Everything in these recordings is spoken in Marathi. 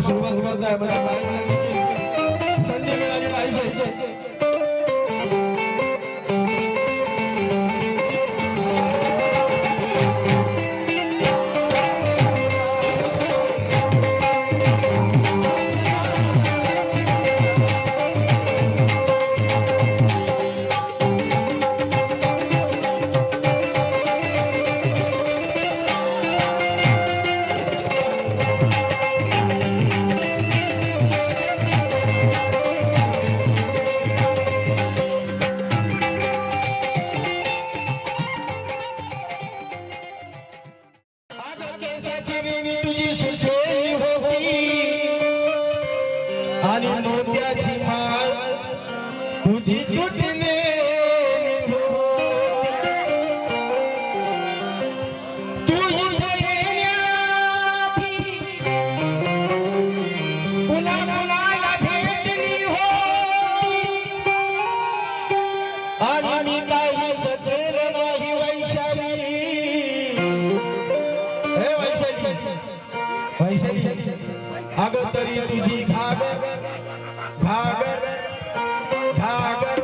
सुरुवात करताय म्हणजे संधी मिळाली पाहिजे. आणि मोत्याची माळ तुझी तुटले तू इथे येण्याआधी पुन्हा मुलाला भेटली होती आणि मी काही जगेल नाही वैशाली. हे वैशाली वैशाली अगं तरी तुझी घागर घागर घागर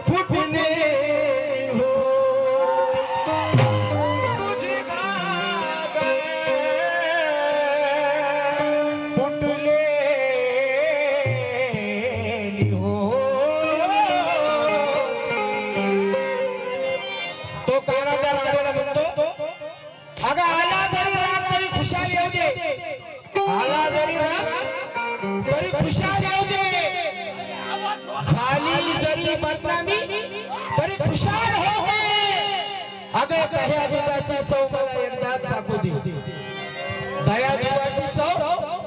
फुटणे हो तुझी घागर फुटले हो. तो काना त्या राजाला म्हणतो अगं आला जरी रात तरी खुशाल येऊ दे, आला जरी रात तरी खुशाल येऊ दे, झाली जरी बदनामी तरी खुशाल हो दे. अगं दह्या दुधाची चव मला एकदा चाकू दे, दह्या दुधाची चव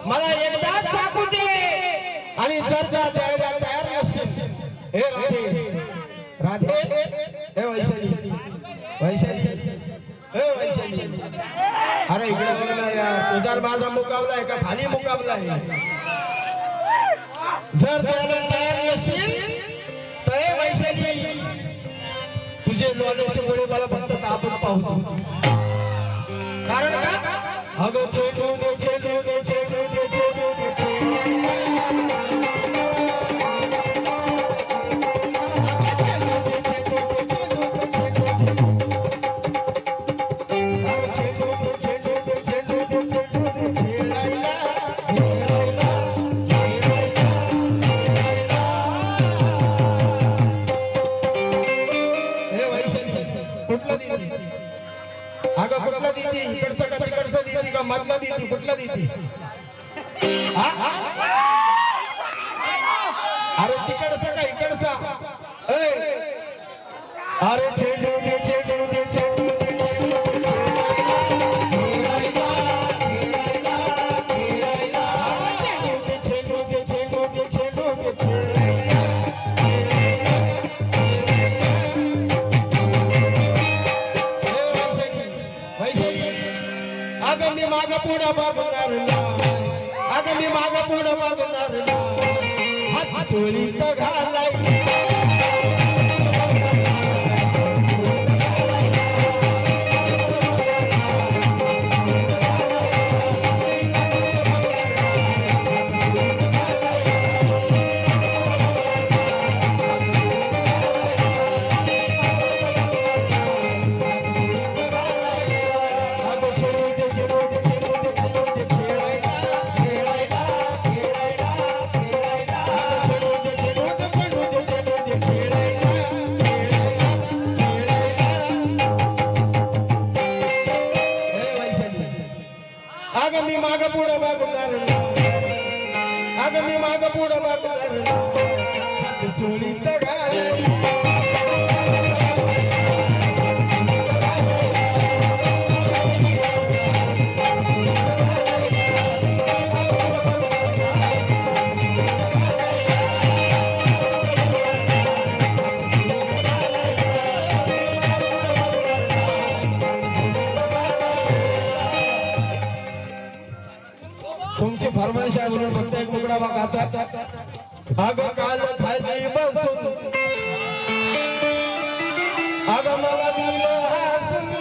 मला एकदा चाकू दे. आणि जर जा द्यायला तयार नसेल हे राधे राधे हे वैशाली वैशाली हे वैशाली अरे इकडे बघ ना यार, तुझा माझा मुकाबला आहे का खाली मुकाबला आहे. जर द्यायला तयार नसेल तर हे वैशाली तुझे लोण्याचे गोळे मला फक्त तापून पाहतो. कारण का अगं छेडू दे छेडू दे छेडू दे छेडू दे अगं कुठला देती इकडचं का तिकडचं देती का मधलं देती कुठलं देती. अरे तिकडचं का इकडचा अरे छेडू दे छेडू दे छेडू दे अगं मी माग पुढं बघणार अगं मी माग पुढं बघणार हात चोळीत घालाई. अगं मी माग पुढं बघणार अगं मी माग पुढं बघणार चोळीत घालाई. तुमची फरमाईश आहे म्हणून फक्त एक तुकडा बघ आता. अगं काल खाली बसून अगं मला दिलं हसून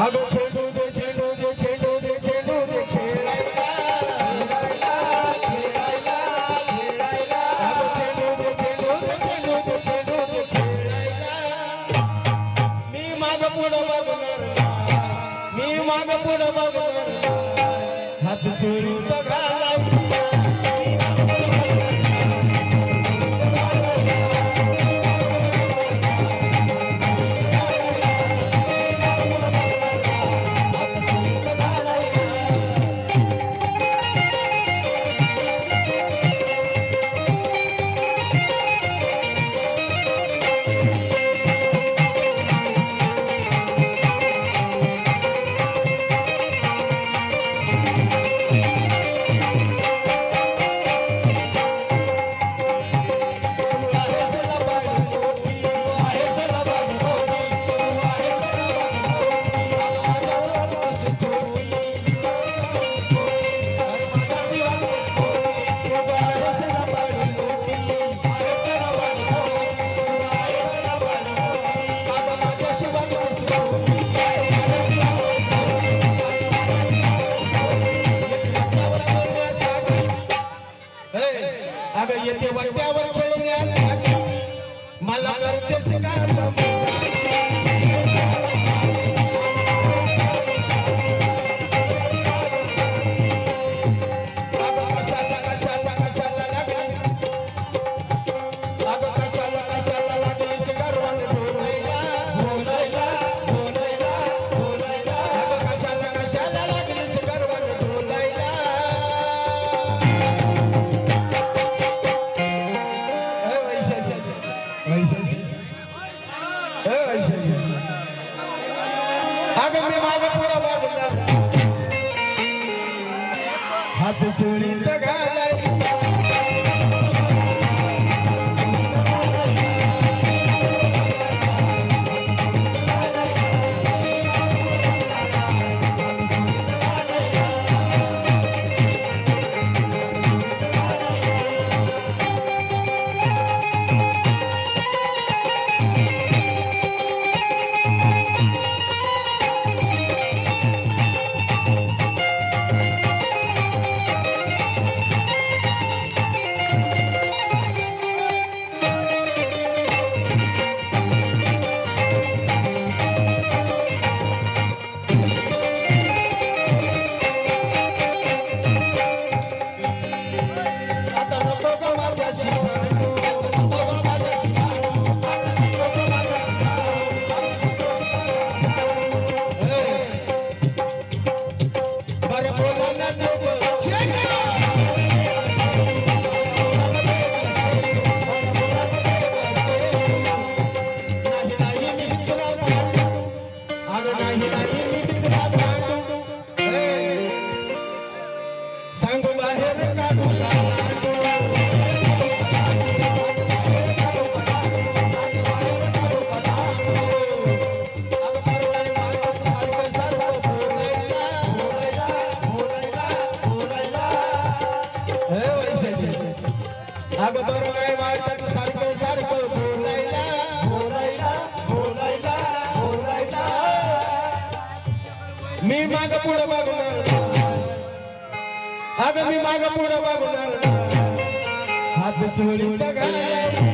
अगं चेंडू दे चेंडू दे चेंडू दे चेंडू दे खेळायला अगं चेंडू दे चेंडू दे चेंडू दे चेंडू दे खेळायला मी माग पुढं बघणार मी माग पुढं बघणार हात चोळीत घालायला अगं येते वट्यावर खेळण्यासाठी मला करतेस का अगं कशाचा कशाचा कशाचा लागलीस अगं कशाचा कशाचा लागलीस गर्वाने बोलायला बोलायला बोलायला बोलायला अगं कशाचा कशाचा लागलीस गर्वाने बोलायला अगं मी माग पुढं बघणार हात चोळीत घालायला सांगू बाहेर काढू अगं बरं नाही वाटत सारखं सारखं बोलायला बोलायला बोलायला बोलायला मी माग पुढं बघणार अगं मी माग पुढं बघणार हात चोळीत घालायला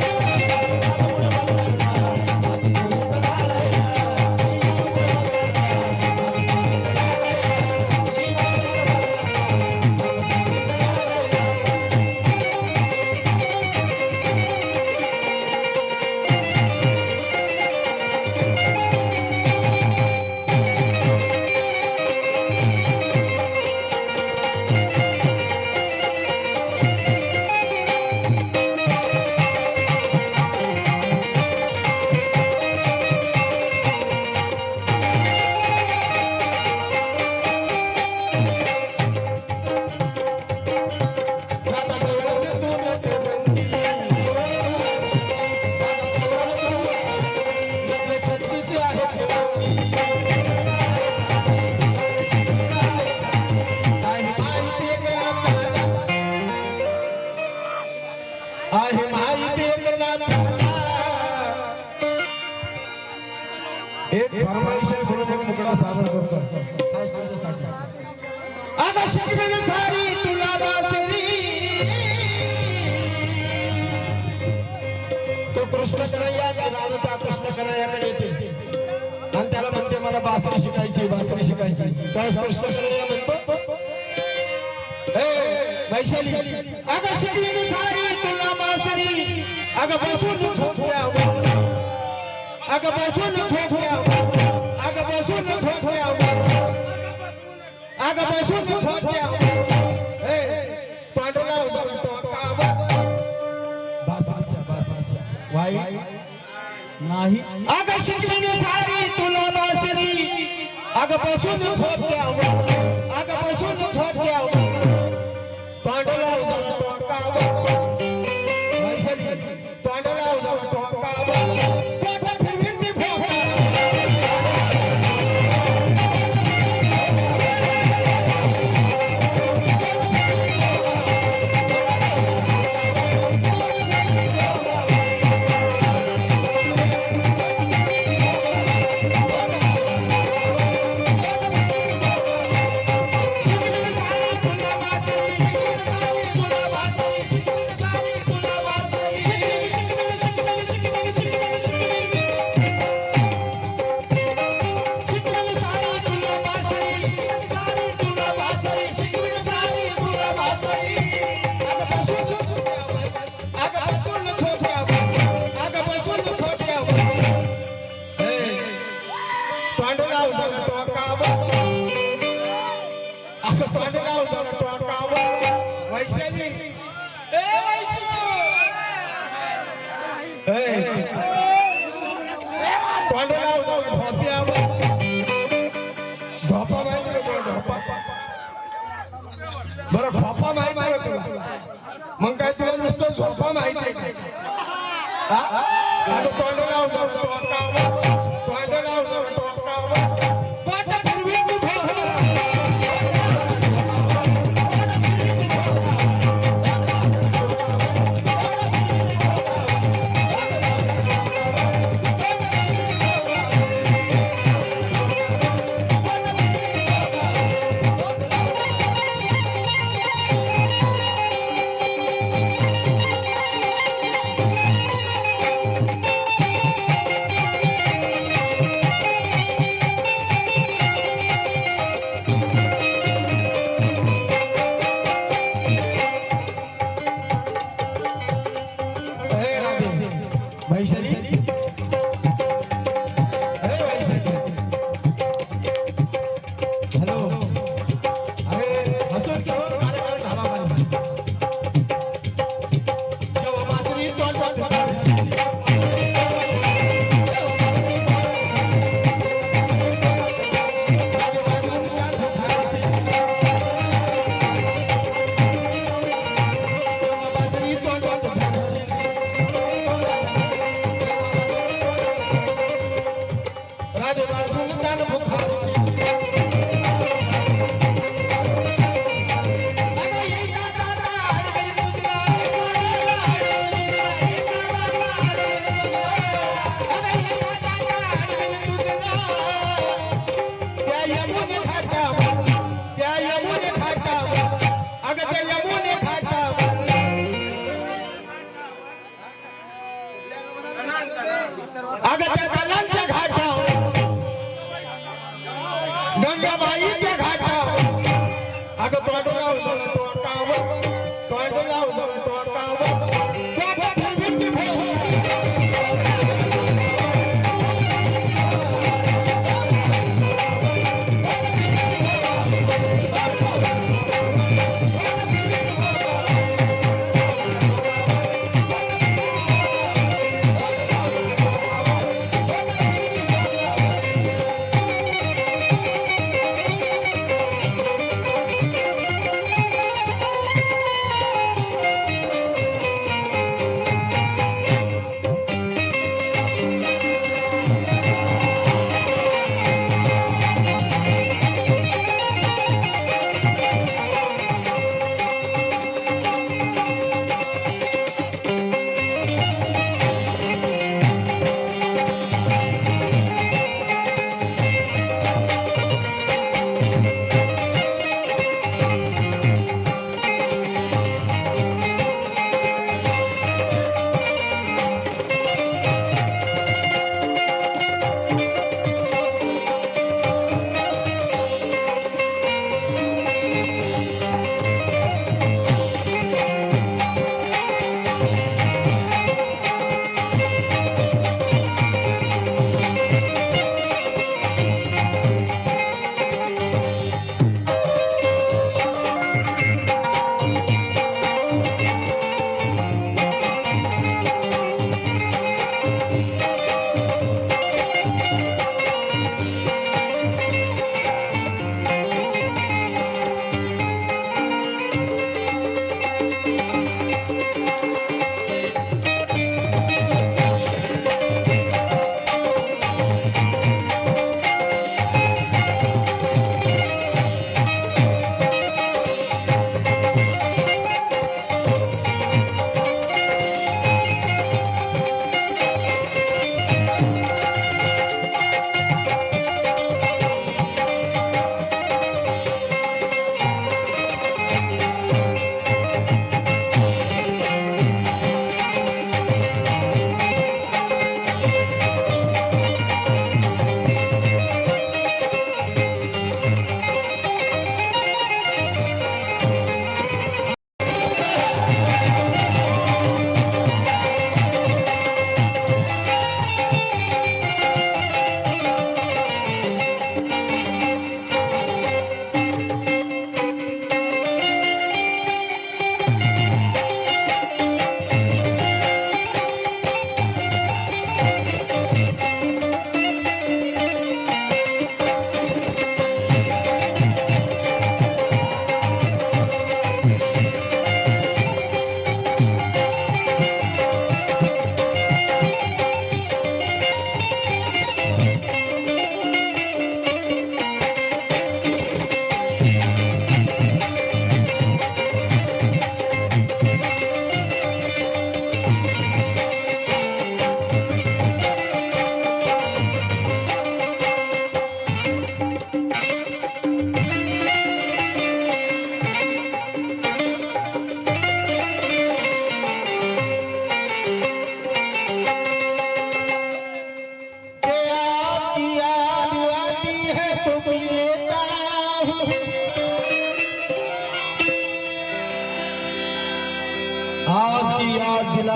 एक फरमाईश आहे म्हणून मुकडा सादर करतो खास तुझ्यासाठी. अगं शिकवेल सारी तुला बासरी, तो कृष्ण कन्हैया राधा कृष्ण कन्हैयाकडे येते आणि त्याला म्हणते मला बासरी शिकायची बासरी शिकायची. काय कृष्ण कन्हैया म्हणतो वैशाली अगं शिकवेल सारी तुला बासरी, अगं बसून झोपल्या अगं बसून झोपल्या अगं बसून झोपल्या अगं बसून झोपल्या तोंडला वाई नाही. अगं शिकवेल सारी तुला बासरी, अगं बसून झोपल्या अगं बसून झोपल्या तोंडला बरं झोपा माहिती आहे तुला, मग काय तुला नुसतं झोपा माहिती आहे काय? तोंड लाव तोंड लाव गंगाबाईच्या घाटावर अगं तोंड लाव तोंड लाव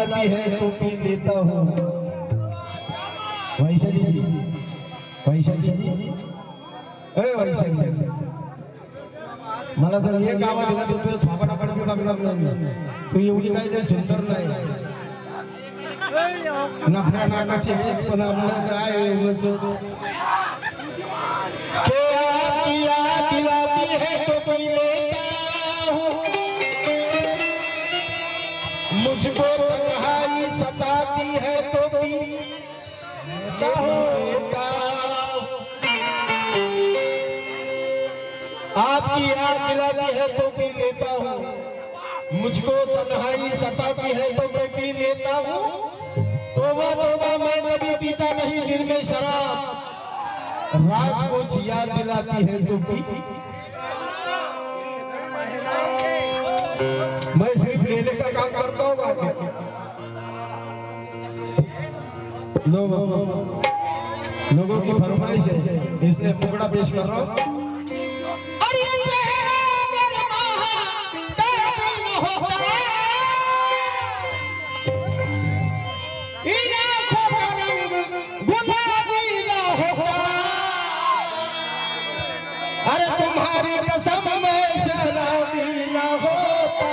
दिलाती है तो पी लेता हूँ। वैशाली जी, वैशाली जी, वैशाली जी, मला जर एक आवाज दिला तर तुझ्या थोपाटा पडू लागणार नाही. तू एवढी काही नाही सुंदर नाही. नफऱ्या नाकाची पण आपलं काय दिलाती है तो पी लेता हूँ, मुझको तन्हाई सताती है तो पी लेता हूँ. आपकी याद दिलाती है तो पी लेता हूँ, मुझको तन्हाई सताती है तो मैं पी लेता हूँ. तोबा तोबा मैं कभी पीता नहीं दिन में शराब, रात को याद दिलाती है तो पी. मैं सिर्फ लेने का काम करता हूँ. लोगों की फरमाइश है इसलिए टुकड़ा पेश कर रहा हूँ. अरे तुम्हारी कसम में शराबी न होता.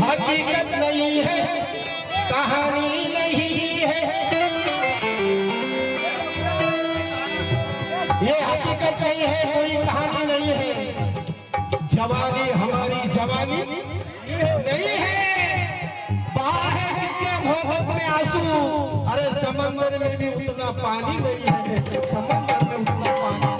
हकीकत नहीं है, कहानी नहीं है, ये हकीकत नहीं है, कोई कहानी नहीं है. जवानी हमारी जवानी नहीं है. बाहर है कितने मोहब्बत में आंसू, अरे समंदर में भी उतना पानी नहीं है. समंदर में उतना पानी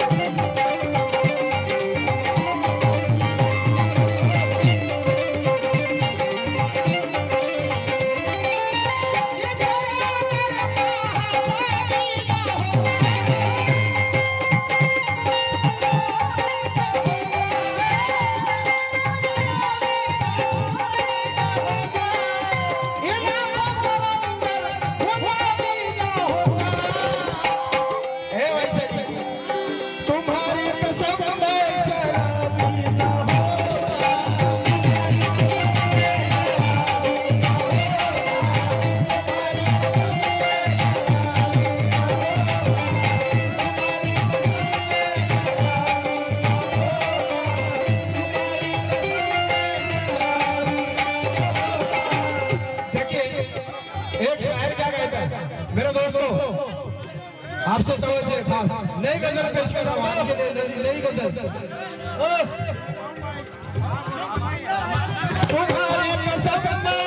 आपसे तवज्जो खास नई गजल पेश कर रहा हूं. आपके लिए नई गजल. तुम्हारी कसम में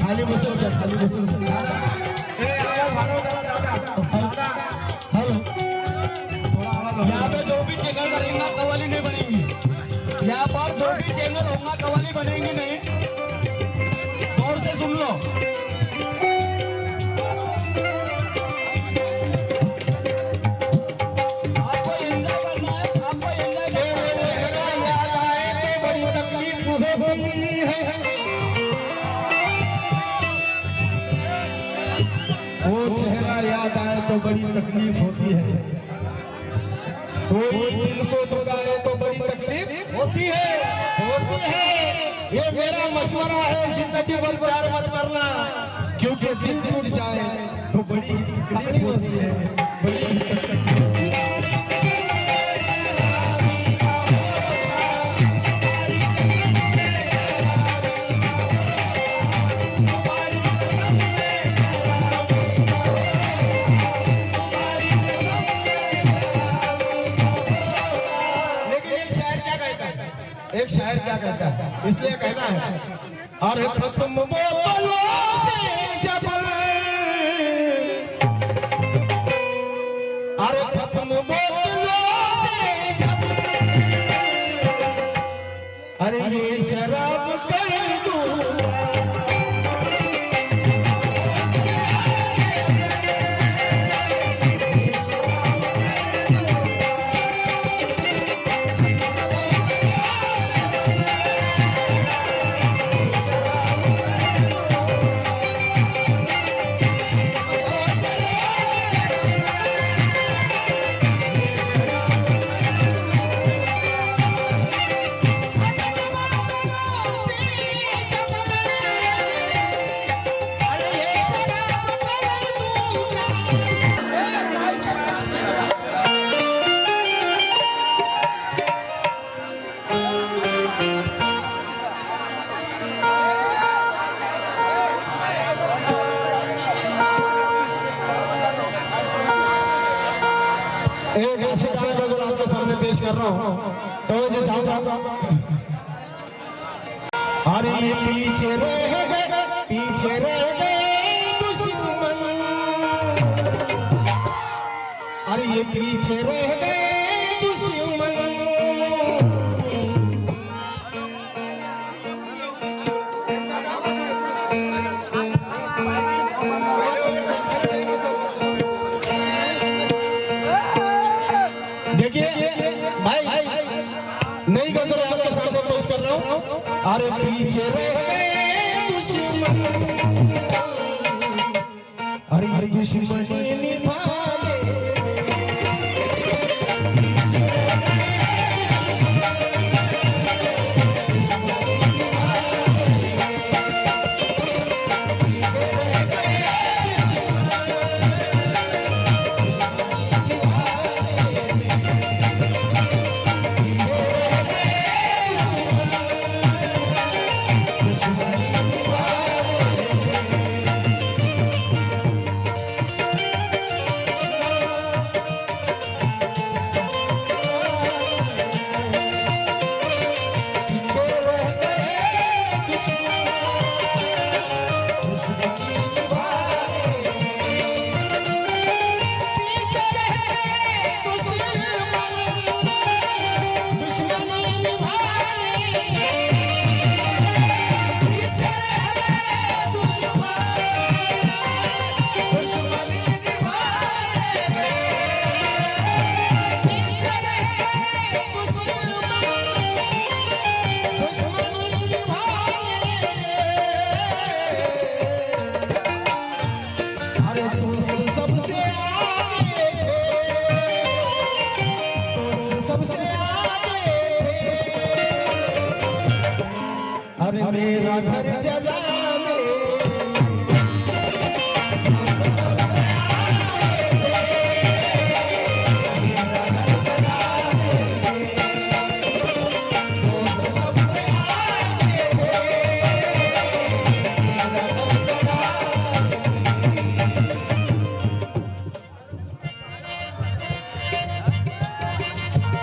खाली बसून जा, खाली बसून जा. आवाज वाढव दादा. हेलो, थोड़ा आवाज. यहाँ पे जो भी चैनल बनेगा कवाली नहीं बनेगी. यहाँ पर जो भी चैनल होगा कवाली बनेगी नहीं. गौर से सुन लो. आपको एंजॉय करना है, आपको एंजॉय करना है. याद आए तो बड़ी तकलीफ मुझे होती है. वो चेहरा याद आए तो बड़ी तकलीफ होती है. कोई दिल को दुखाए तो बड़ी तकलीफ होती है। ये मेरा मशवरा है, जिंदगी भर प्यार मत करना, क्योंकि दिल टूट जाए तो बड़ी तकलीफ होती है, एक शायर क्या कहता है, इसलिए कहना है, अरे खत्म बोलो से जब, अरे खत्म बोलो से जब, अरे ये शराब कर दूंगा, एक ऐसी गाना गजल आपके सामने पेश कर रहा हूँ, तो जो जाऊंगा, अरे ये पीछे रह गए दुश्मन, अरे ये पीछे रह गए दुश्मन, नई गजल आपके सामने पेश कर रहा हूँ, अरे पीछे रह गए दुश्मन, अरे दुश्मनी निभा अरे मेरा घर जला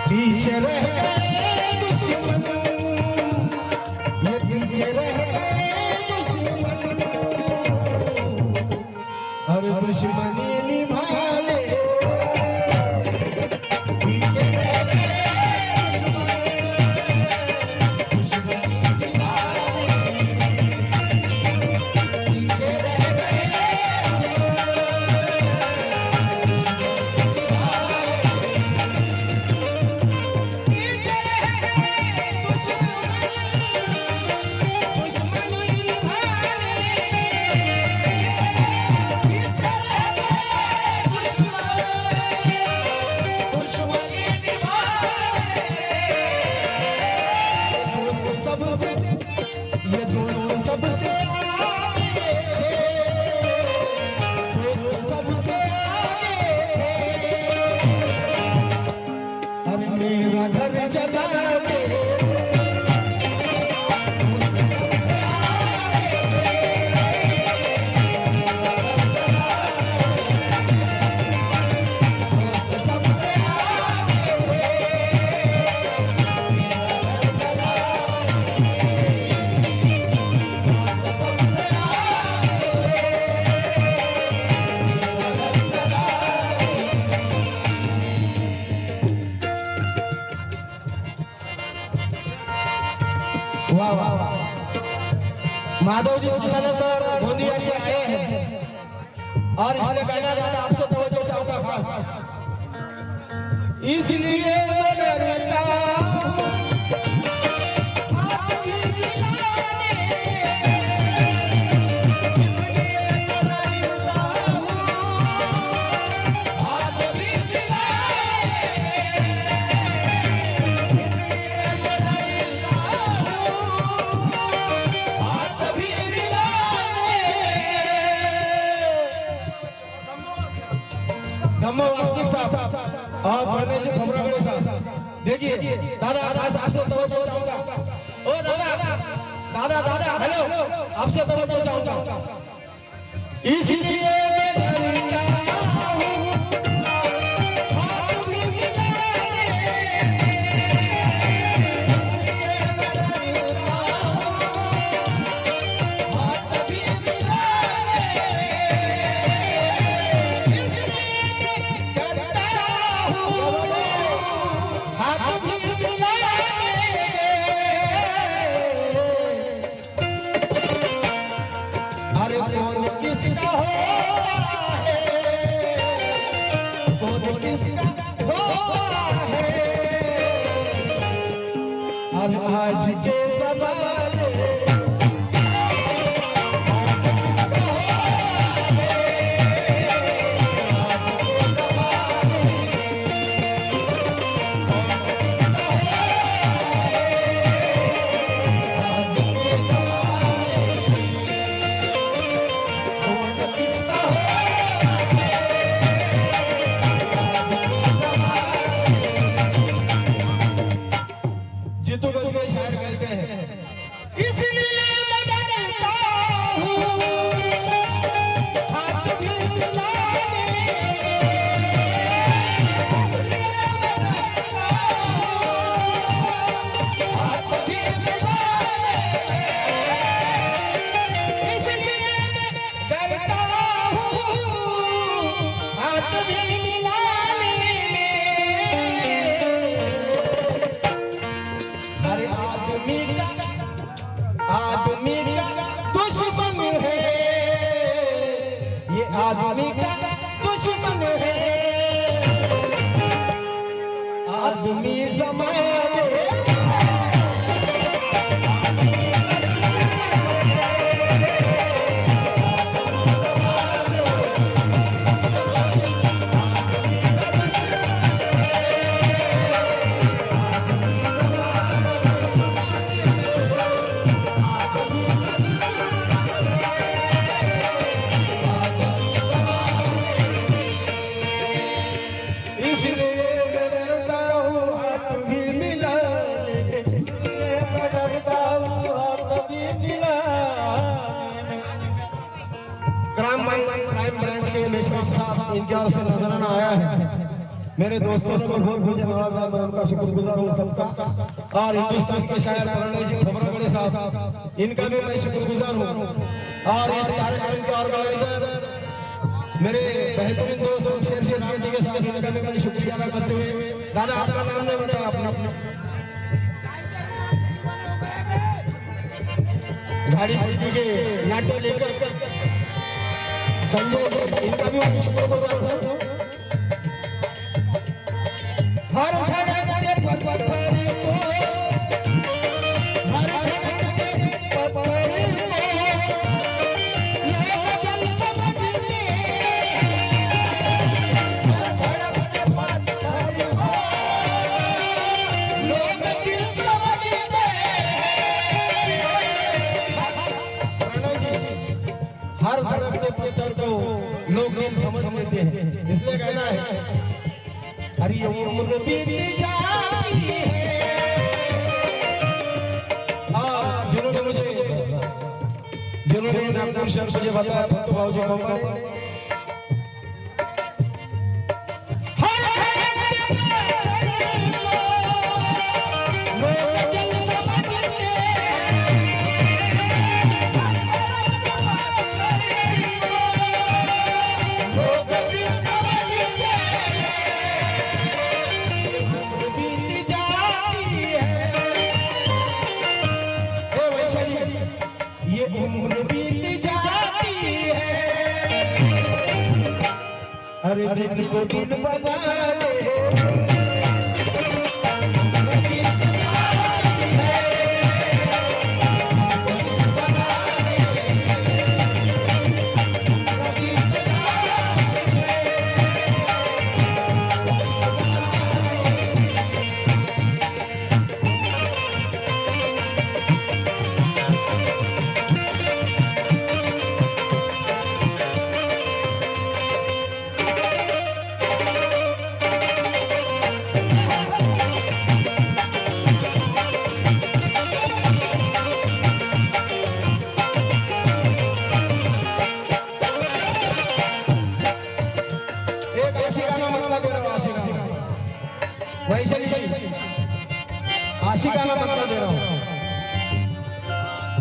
पीछे रह गए दुश्मन, ये पीछे रह गए दुश्मन। माधव जी ससाना सर गोंदिया से आए हैं और इसने गाना गाना आपसे तवज्जो चाहूंगा खास, इसलिए मैं डरता और पढ़ने से खबरों के साथ देखिए दादा आपसे तवज्जो चाहूंगा। ओ दादा दादा हेलो, आपसे तवज्जो चाहूंगा। इसलिए आज के ज़माने जीतू को शायर कहते हैं, इसलिए मैं डरता हूँ हाथ भी मिलाने, इसलिए मैं डरता हूँ हाथ भी मिलाने, इसलिए मैं डरता हूँ हाथ भी मिलाने। आदमी का दुश्मन है ये, आदमी का दुश्मन है, आदमी ज़माने क्राइम ब्रांच के मेशराफ साहब इनके ओर से नजराना आया है। मेरे दोस्तों ने बहुत मुझे नवाजा, मैं उनका शुक्रगुजार हूँ सबका। और हिंदुस्तान के शायर प्रणय जी खबरगढ़ साहब, इनका भी मैं शुक्रगुजार हूँ। और इस कार्यक्रम के ऑर्गेनाइजर मेरे बेहतरीन दोस्त शेर जी के साथ, इनका भी मैं शुक्रिया अदा करते हुए, दादा आपका नाम नहीं बताया अपना गाड़ी के नाटो लेकर संजय, इनका भी मैं शुक्रगुजार हूँ। हर घड़ी के पत्थर को, हर घड़ी के पत्थर को लोग समझते, हर घड़ी के पत्थर को लोग समझते। हर तरफ के पत्थर को लोग समझ लेते हैं, इसलिए कहना है अरे उम्र बीत जाती है। हाँ, जिन्होंने नागपुर शहर मुझे बताया तो बाबूजी मोहम्मद ये उम्र बीत जाती है, अरे दिन को दिन बना ले। वैशाली आशिकाना मतलब दे रहा हूँ।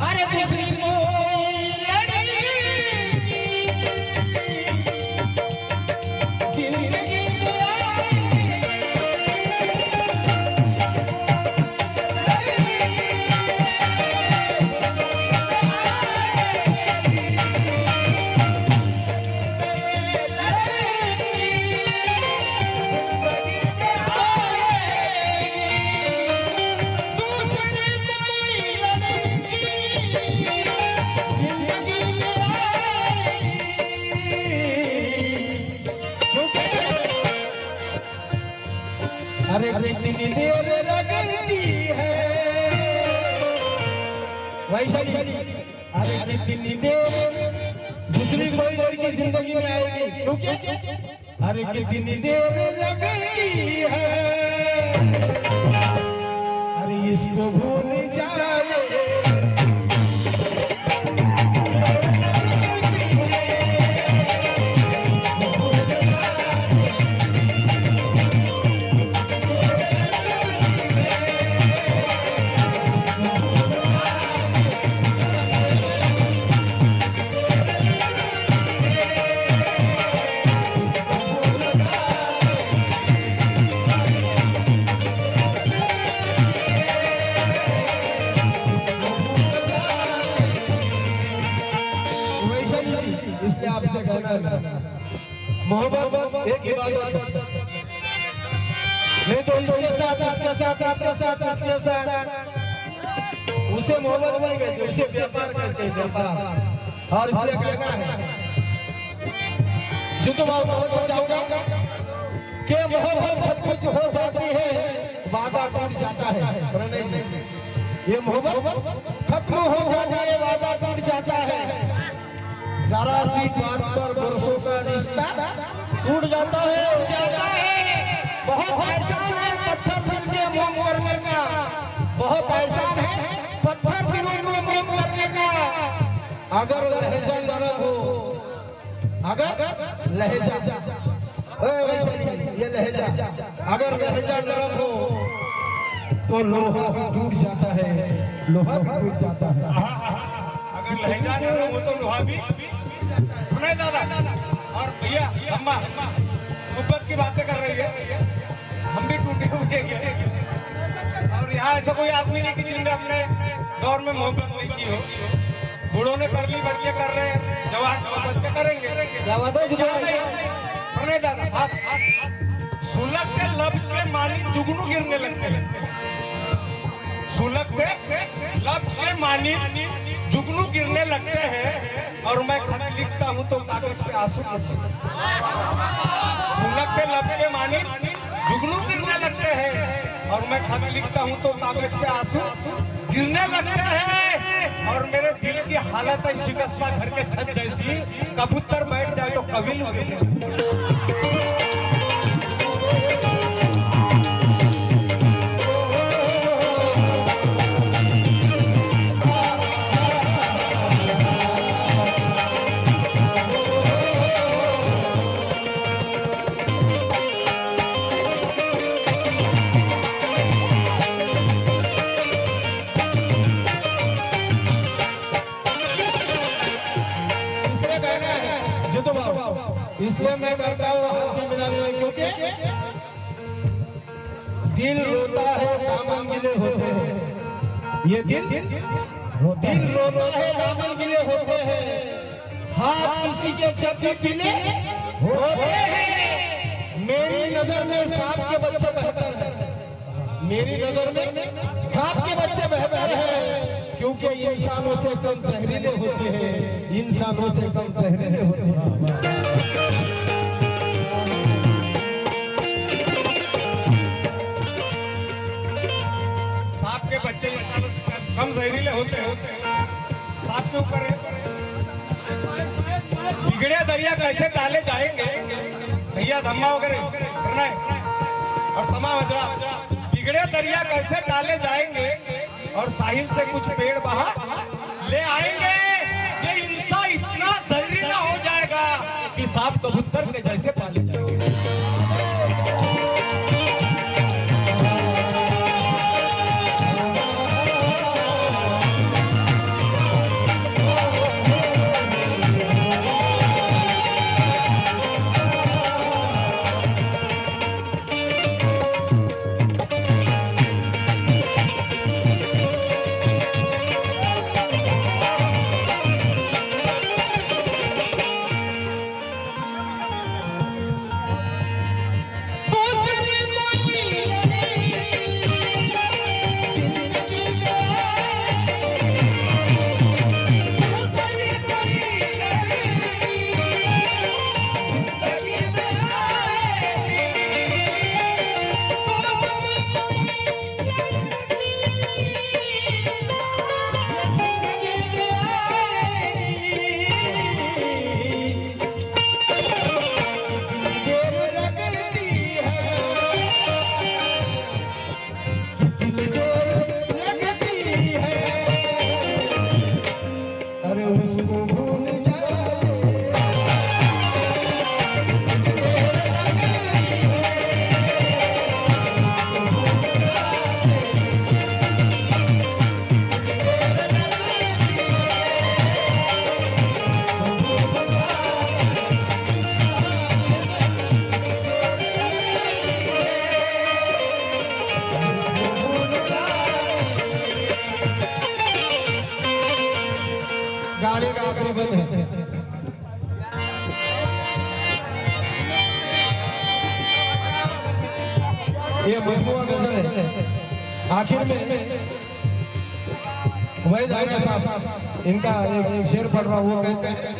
अरे दूसरी कोई लड़की जिंदगी में अरे कितनी देर लगती है वैशाली, अरे कितनी देर दूसरी कोई लड़की जिंदगी में आएगी क्योंकि अरे कितनी देर लगती है, अरे इसको भूल जाए। इसलिए आपसे कहना मोहब्बत एक इबादत नहीं, तो इसके साथ उसके साथ उसके साथ उसके साथ उसे मोहब्बत नहीं कहते, उसे व्यापार कहते हैं, व्यापार। और इसलिए कहना है शुद्ध भाव बहुत चाहूंगा कि मोहब्बत सब कुछ हो जाती है, वादा टूट जाता है। प्रणय जी ये मोहब्बत खत्म हो जाता है, वादा टूट जाता है। जरा सी बात पर बरसों का रिश्ता टूट जाता है। बहुत आसान है पत्थर दिल के मोम करने का, बहुत आसान है पत्थर दिलों को मोम करने का। अगर लहजा नरम हो, अगर लहजा ये लहजा अगर लहजा नरम हो तो लोहा भी टूट जाता है, लोहा भी टूट जाता है। अगर लहजा नरम हो तो लोहा भी। सुने दादा और भैया अम्मा मोहब्बत की बातें कर रही है, हम भी टूटे हुए हैं। और यहाँ ऐसा कोई आदमी नहीं कि जिन्होंने अपने दौर में मोहब्बत नहीं की हो। बूढ़ों ने कर ली, बच्चे कर रहे हैं, जवान बच्चे करेंगे। सुने दादा सुलग के लफ्ज के मानी जुगनू गिरने लगते हैं, सुलग के लफ्ज के मानी जुगनू गिरने लगते हैं। और मैं खत लिखता हूँ तो कागज पे आंसू सुलग के लफ्ज के मानी जुगनू गिरने लगते हैं। और मैं खत लिखता हूँ तो कागज पे आंसू गिरने लगते हैं। और मेरे दिल की हालत है शिकस्ता घर के छत जैसी, कबूतर बैठ जाए तो कभी नहीं। इसलिए मैं करता हूँ हाथ में मिलाने में, क्योंकि दिल रोता है दामन गिले होते हैं। ये दिल दिल रोता है दामन गिले होते हैं, हाथ किसी के चपचे पीले होते हैं। मेरी नजर में सांप के बच्चे बेहतर है, मेरी नजर में सांप के बच्चे बेहतर है, क्योंकि इंसानों से कम जहरीले होते हैं, इंसानों से कम जहरीले होते हैं। सांप के बच्चे इंसानों से कम जहरीले होते होते सांप के ऊपर बिगड़े दरिया कैसे डाले जाएंगे भैया, धम्मा वगैरह करना है और तमाम अजरा। बिगड़े दरिया कैसे डाले जाएंगे और साहिल से कुछ पेड़ बहा ले आएंगे। ये इंसान इतना जहरीला हो जाएगा कि सांप कबूतर के जैसे पाले जाएंगे। गाड़ी का आखिरी बंद है। ये मजबूर गजल है, आखिर में वही जाने साथ इनका एक शेर पढ़ रहा हूँ, वो कहते हैं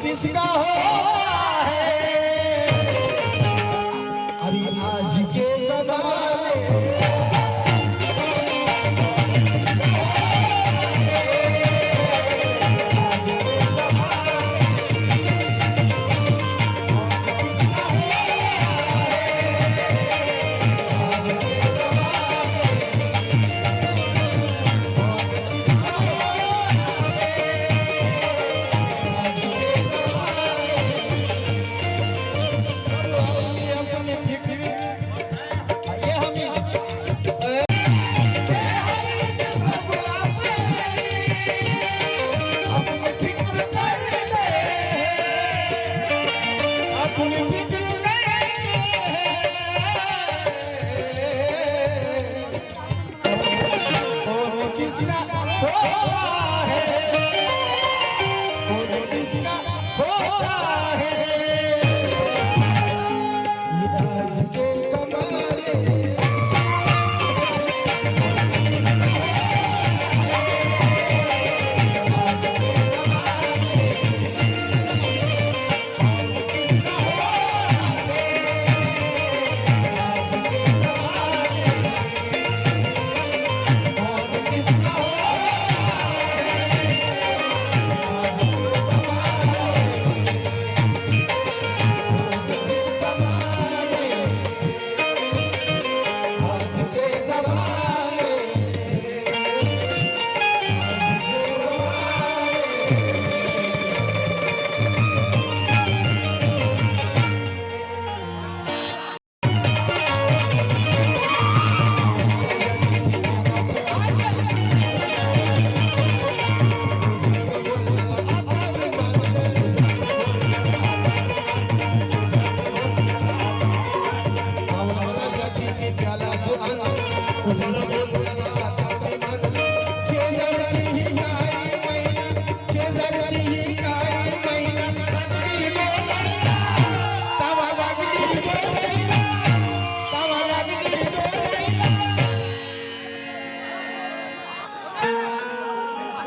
किसका होता है अरे आज के ज़माने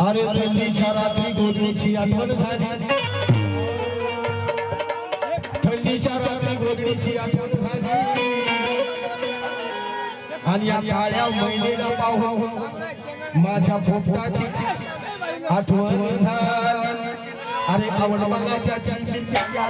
अरे थंडीच्या रात्री गोधडीची आठवण झाली थंडीच्या रात्री गोधडीची आठवण झाली आणि या काळ्या महिलेला पाहून माझ्या पोपटाची आठवण झाली अरे आवडमानाच्या चिंचित्या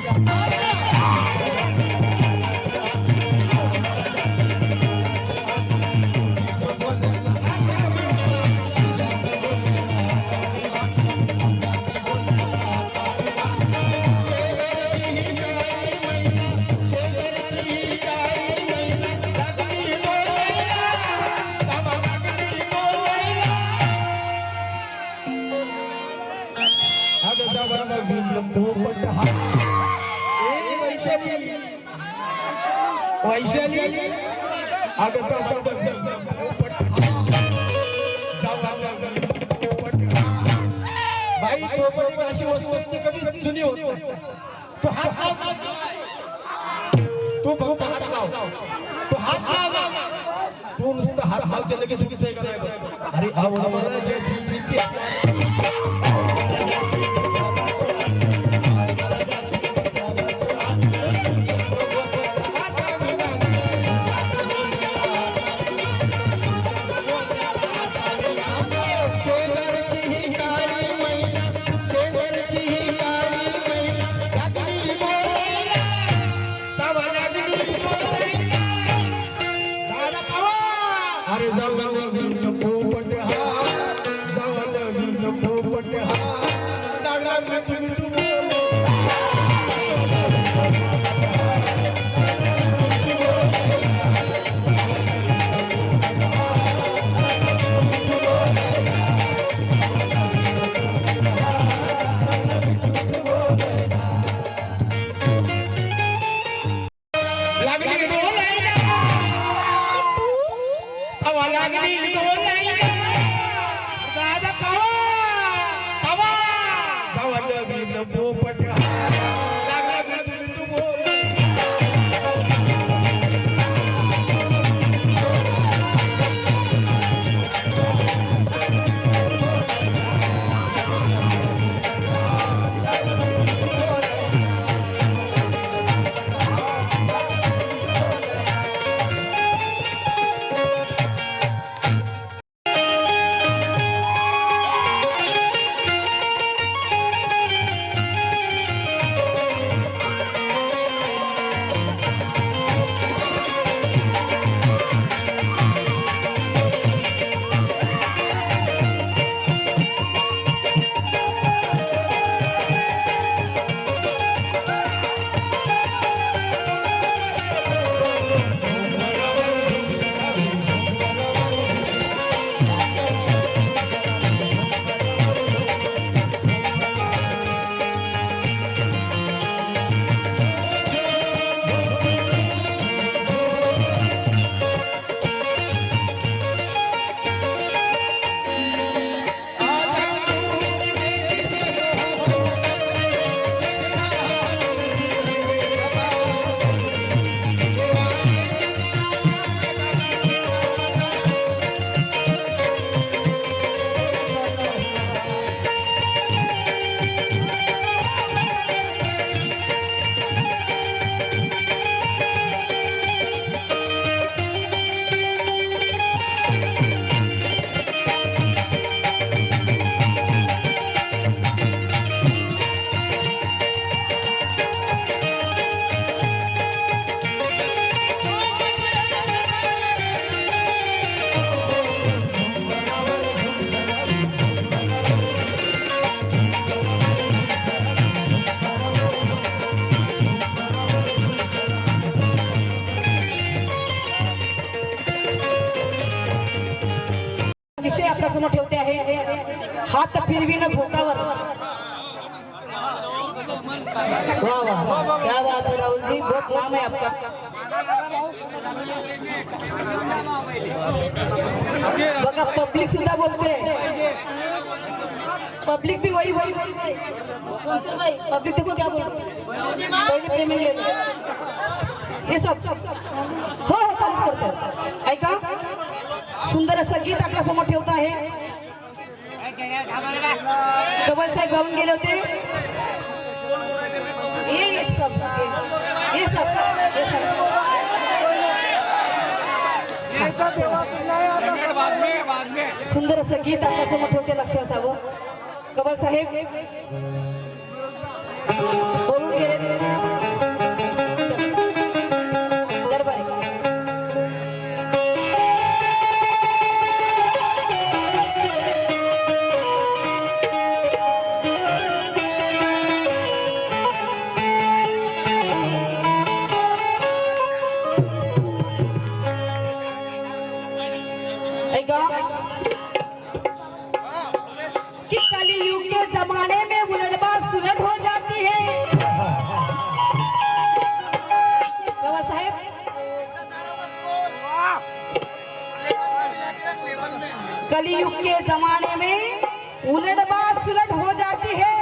वैशाली अगं बाई पोपट अशी वस्तू कधीच जुनी होत नाही. तू हात तू फक्त हात लाव तू हात लाव तू नुसतं हात हालते लगेच चुकीचं करायचं अरे आवड मला ज्याची चिंती अरे जाऊ पोपट हा ठेवते आहे हात फिरवीन भोकावर. वाह वाह क्या बात है राहुल जी, बहुत नाम है आपका. बघा पब्लिक सुद्धा बोलते, पब्लिक भी वही वही वही पब्लिक देखो क्या बोलते, पहिले पेमेंट ले हे सब हो हो चालूच करतो. ऐका, सुंदर असं गीत आपल्या समोर ठेवत आहे. कबल साहेब गाऊन गेले होते. ये सब ये सब ये सब सुंदर असं गीत आपल्या समोर ठेवते, लक्ष असावं. कबल साहेब बोलून गेले दरबारी. ऐका कि कलयुग के जमाने में उलटबाज सुलट हो जाती है. कवर साहेब कलयुग के जमाने में उलटबाज सुलट हो जाती है,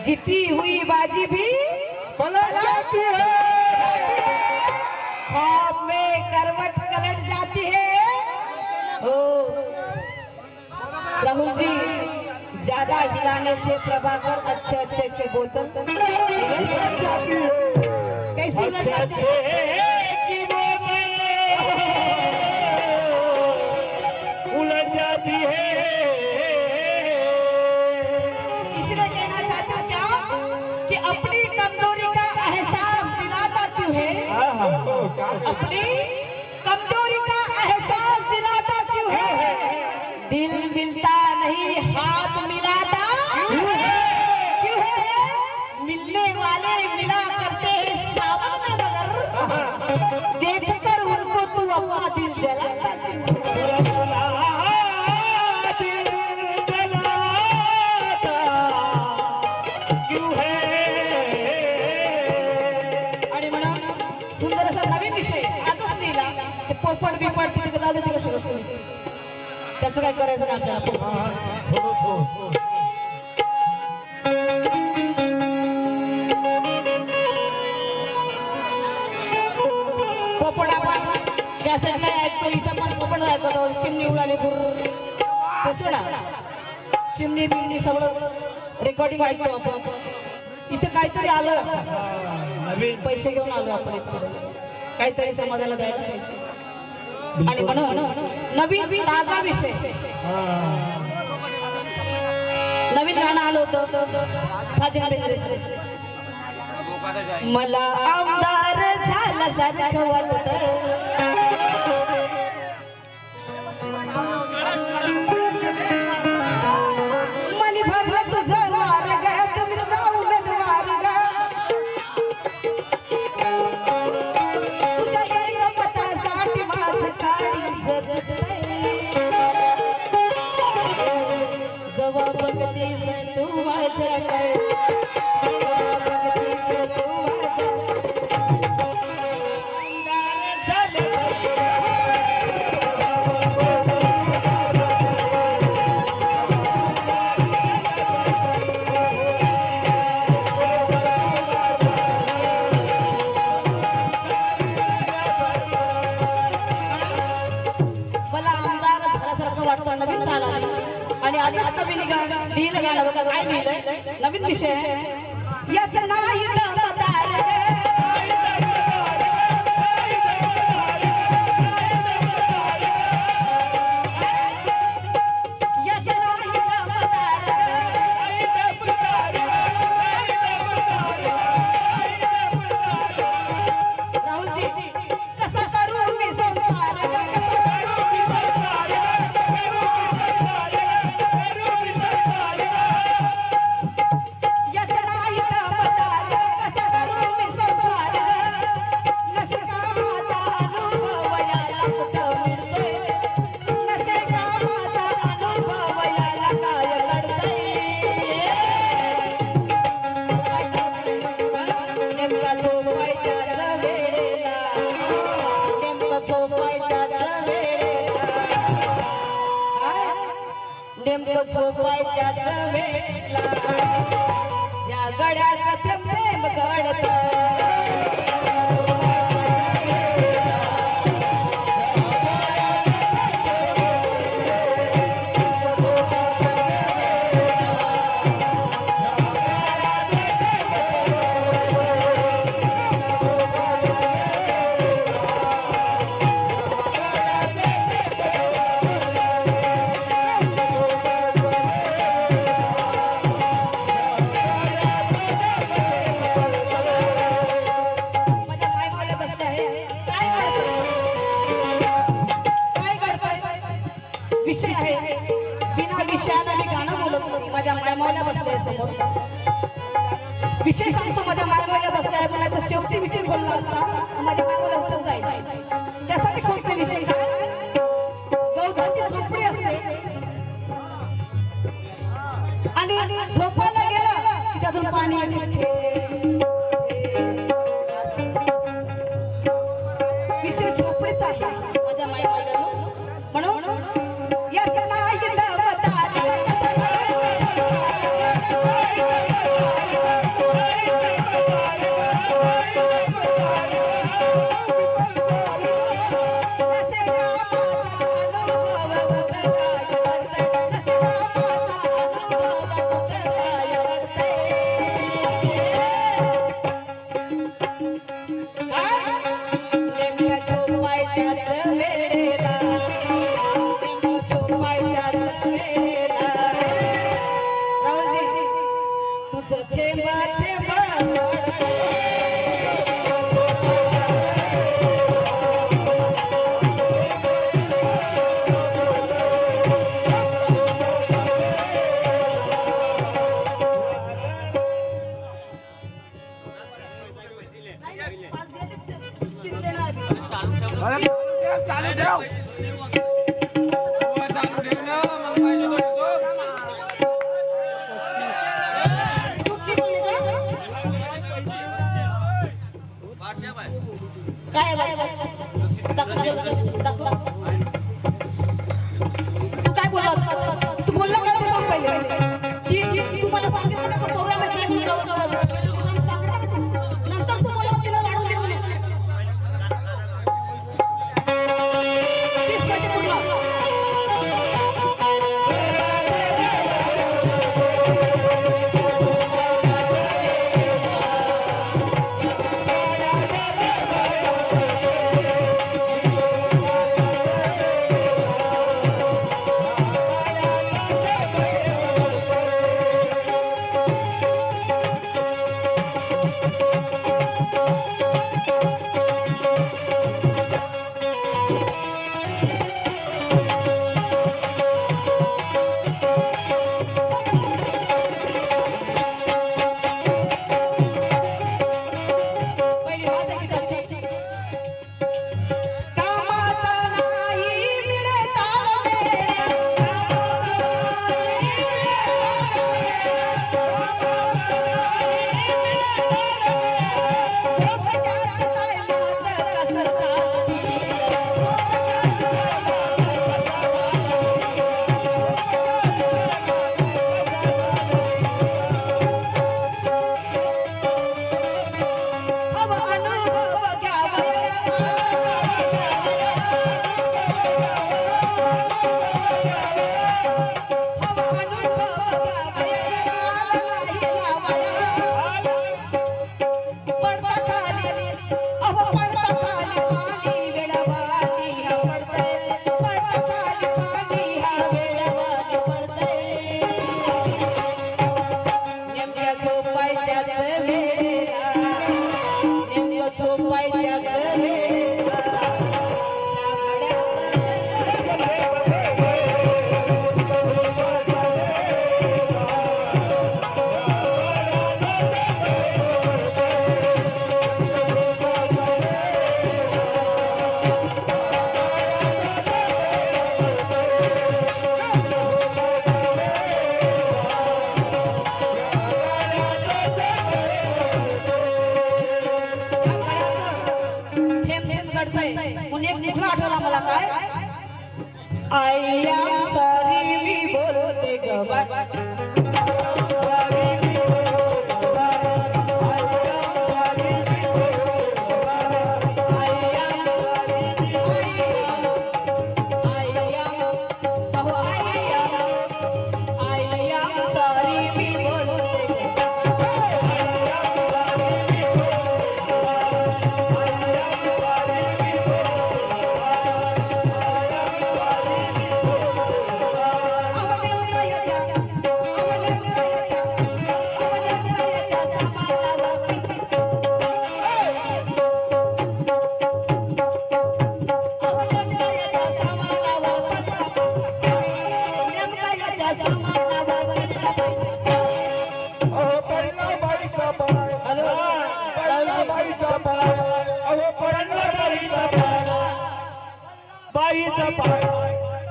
जीती हुई बाजी भी पलट जाती है. ख्वाब में करवट पलट जाती है. ओ राहुल जी, ज्यादा हिलाने से प्रभाकर अच्छे अच्छे अच्छे बोतल कैसी लग जाती है? उलट जाती है. इसलिए कहना चाहती हूँ क्या कि अपनी कमजोरी का एहसास दिलाता क्यों है? अपनी कमजोरी का एहसास दिलाता क्यों है? दिल मिलता नहीं हाथ मिलाता क्यों है? मिलने वाले मिला करते हैं सावन में, मगर देखकर उनको तू अपना दिल जलाता क्यों है? आणि म्हणा सुंदर असा नवीन विषय आजच दिला, ते पोपट बिपट तिथे जाऊ दे, तिला सगळं त्याचं काय करायचं नाही आपल्याला. पोपट आपण कॅसेट नाही ऐकतो, इथं पण पोपट ऐकतो. चिमणी उडाली गुरु ना, चिमणी बिमणी सगळं रेकॉर्डिंग ऐकतो आपण. इथे काहीतरी आलं, पैसे घेऊन आलो आपण इथे, काहीतरी समाजाला द्यायला पाहिजे. आणि म्हणून नवीन ताजा विषय, नवीन गाणं आलं होतं साजन बेंद्रे. मला आमदार झाला सारखं वाटतं, मनी भरलं तुझं वार ग, तुम्ही जाऊ उमेदवार ग, तुझ्या येईल पतासाठी माझं काळी जगतंय. जवा बघतीस तू माझ्याकडे, नवीन चाल आली आणि आधी आता मी लिहिलं गाणं बघा काय लिहिलंय, नवीन विषय आहे याचं नाही दमदार कसा करू मी संसार नेमकं झोपायच्याच वेळेला या गड्याचं थेंब गडत माझ्या मायमावल्या बसल्या आहे. काय करताय? विषय आहे. बिना विषयानं मी गाणं बोलत होती. माझ्या मायमावल्या बसल्या आहे समोर. विषय सांगतो माझ्या मायमावल्या बसल्या आहे. पण आता शेवटी विषय बोलला असता माझ्या मायमावल्या उठून जाईल. त्यासाठी कोणते विषय गवताची झोपडी असते आणि झोपायला गेला की त्यातून पाणी विषय झोपडीचा आहे माझ्या मायबाला म्हणून याचं नाही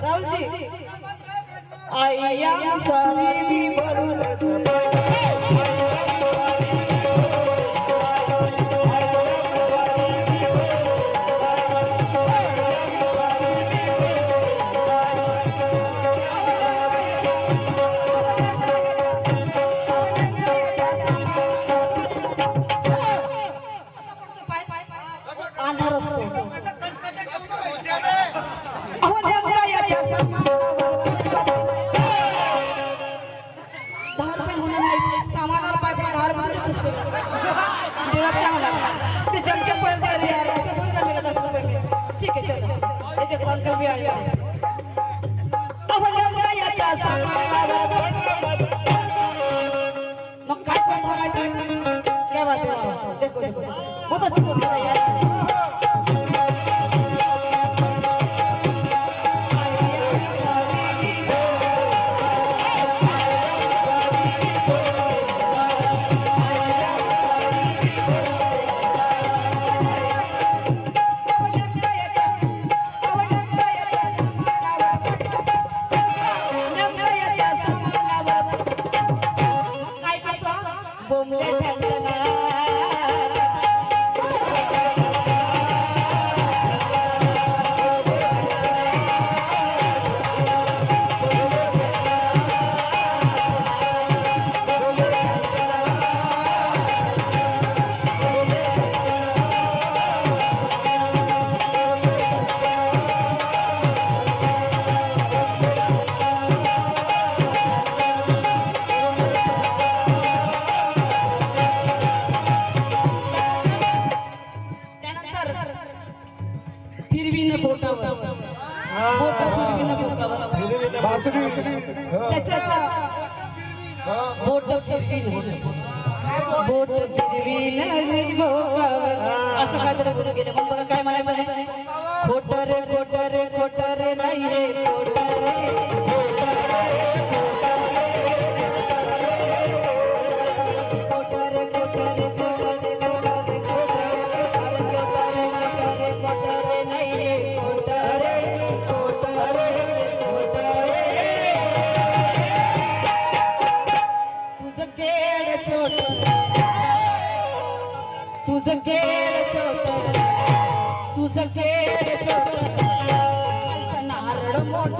राहुलजी आई एम सॉरी अंधार असतो अहो नेमका याच्या सामानाला पाय पण धार मारत असतो देवात चांगला ते जमके पडले यार असं थोडी जमेल असतं पहिले ठीक आहे चल इथे कोणतं बी आहे अहो नेमका याच्या सामानावर मग काय सांगायचं क्या बात है देखो देखो बहुत अच्छी बोल रहा है यार असं काहीतरी बोलून गेले मग बघा काय म्हणायचं आहे खोटरे खोटरे खोटरे नाही रे खोटरे खोटरे खोटरे खोटरे खोटरे नाही रे खोटरे खोटरे खोटरे तुझं केड छोट तुझं केड छोट तुझं केड छोट नारळ मोठ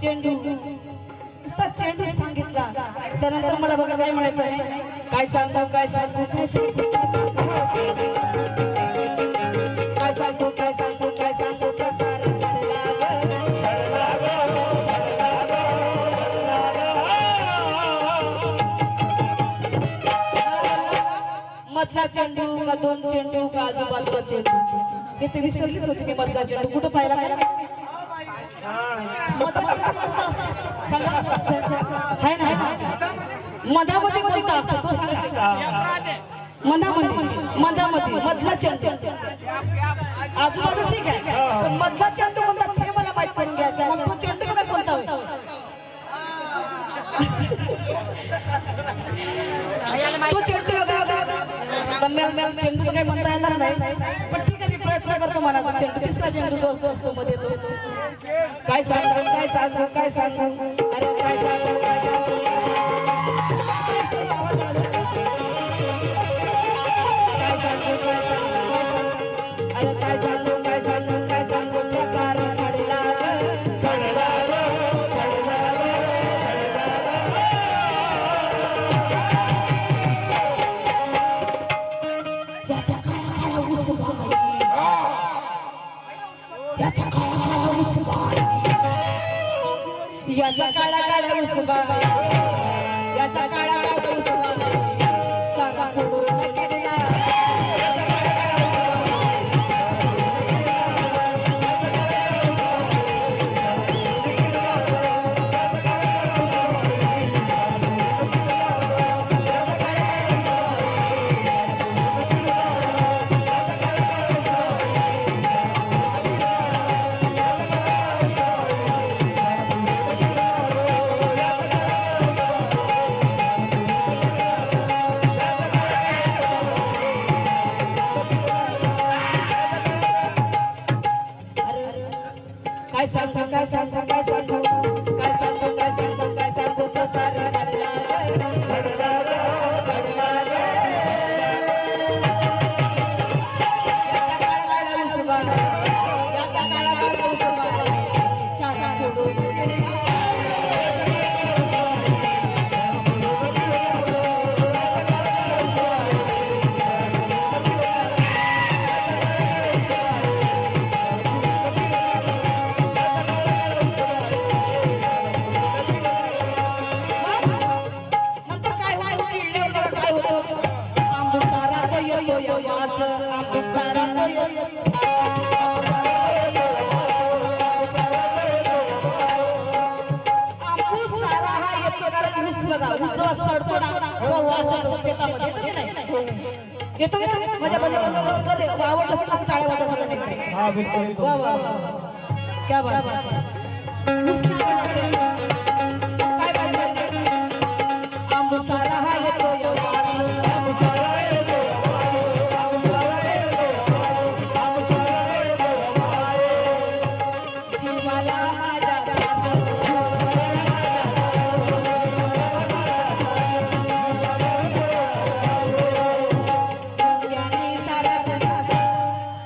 चेंडू नुसता चेंडू सांगितला त्यानंतर मला बघा काय म्हणायचं आहे काय सांगू काय सांगू काय सांगू काय सांगू काय सांगू काय सांगू प्रकार मधला चेंडू का दोन चेंडू का आजूबाजूला चेंडू हे ते विसरलीच होती मी मधला चेंडू कुठं पाहिला काय मधामध्ये कोणता असतो तो सांगा मधामध्ये मधला चेंडू आजूबाजू ठीक आहे मधला चेंडू कोणता ते मला माहित करून घ्यायचा मग तो चेंडू बघा कोणता होईल मला चेंडू काही म्हणता येणार नाही, पण ठीक आहे मी प्रयत्न करतो. मला चेंडू तिसरा चेंडू जो असतो मध्ये तो काय सांगू काय सांगू काय सांगू अरे काय सांगू काय सांगू अरे काय सांगू काय सांगू काय सांगू प्रकार घडला याचा काळा काळा उसबा याचा काळा काळा उसबा सारा फोडून गेला काय सांगू काय सांगू काय सांगू काय सांगू काय सांगू काय सांगू प्रकार घडला घडला घडला रे याचा काळा काळा उसबा याचा काळा काळा उसबा सारा फोडून गेला येतो माझ्या आवडलं टाळ्या वाजवतात. हाँ बिल्कुल वाह वाह वाह क्या बात है काय पाहिजे आंबू सारा हा येतो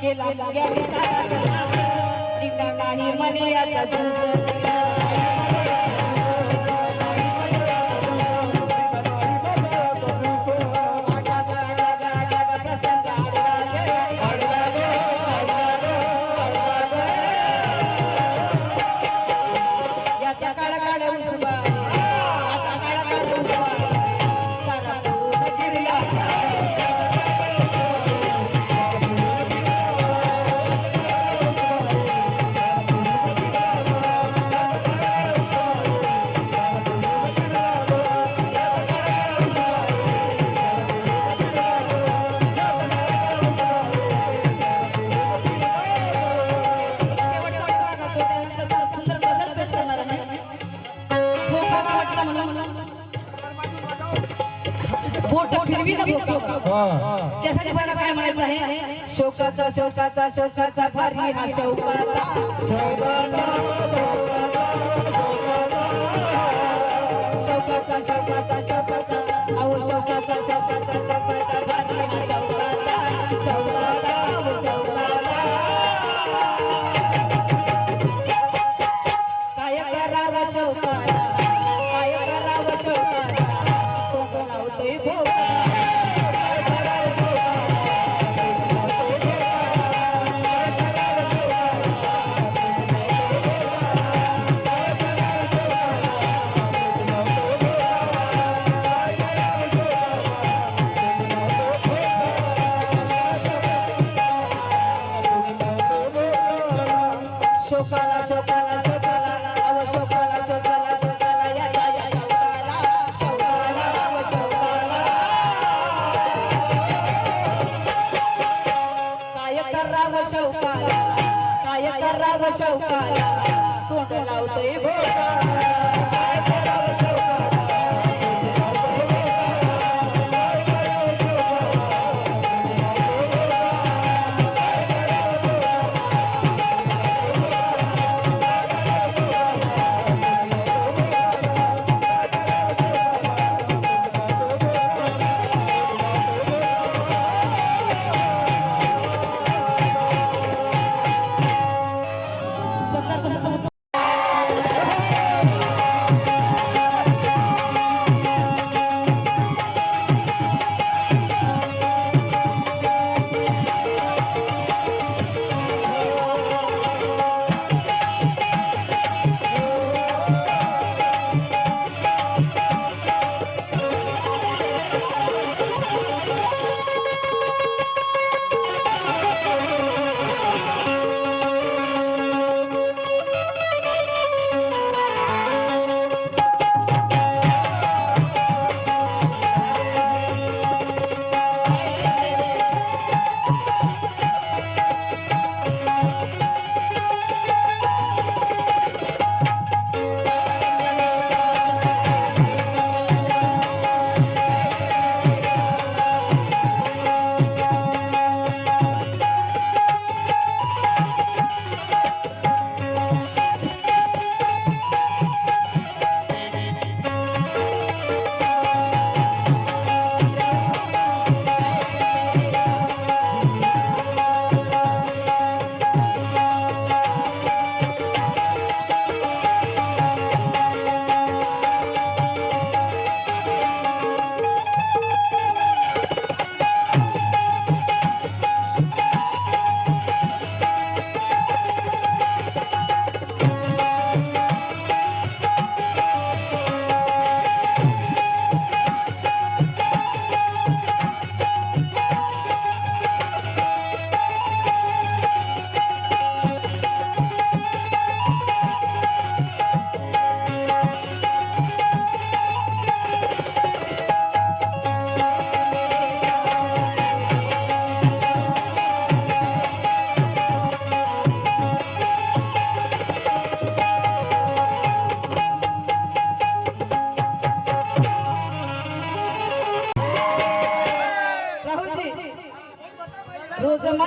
जीवाला गेली सारा निघणार नाही म्हणे याचा दिवस याचा काळा काळा उसबा याचा काळा काळा उसबा सारा गिरला बोट फिरवी ना भोका त्यासाठी मला काय म्हणायचं आहे शोकाचा शोकाचा शोकाचा भारी हा शोकाचा शोकाचा शोकाचा शोकाचा अहो शोकाचा शोकाचा शोकाचा भारी हा शोकाचा शोकाचा अहो शोकाचा काय करावं शोकाला काय करावं शोकाला तोंड लावतोय भोका शोकाला शोकाला शोकाला अव शोकाला शोकाला शोकाला या या शोकाला शोकाला अव शोकाला काय करावं शोकाला काय करावं शोकाला तोंड लावतोय भोका काय करावं शोकाला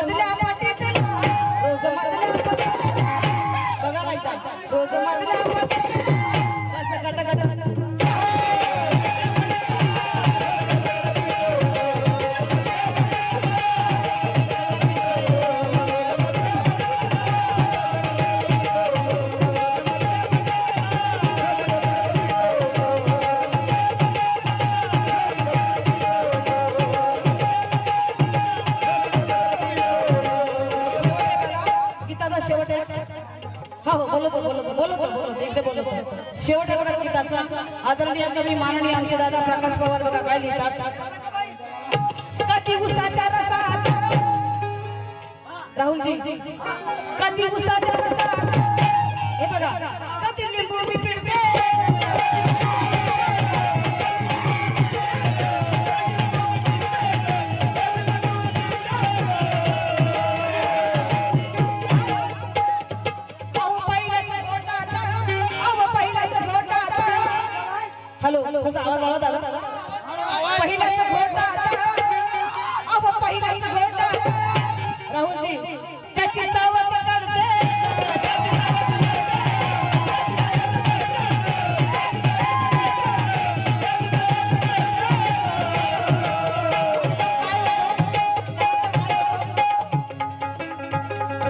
मधल्या पाटीत रोज मधल्या पाटीत बघा माहिती रोज मधल्या पाटीत असं गट गट गीताचा शेवट आहे हा हो बोलत एकदा बोलत शेवट आहे बघा गीताचा आदरणीय कवी माननीय आमचे दादा प्रकाश पवार बघा काय लिहितात कधी उसाच्या रसात राहुलजी कधी उसाच्या रसात हे बघा कधी लिंबू मी पिळते हॅलो थोडासा आवाज वाढवा दादा पहिल्याचं घोटात अब पहिल्याचं घोटात राहुलजी त्याची चावत करते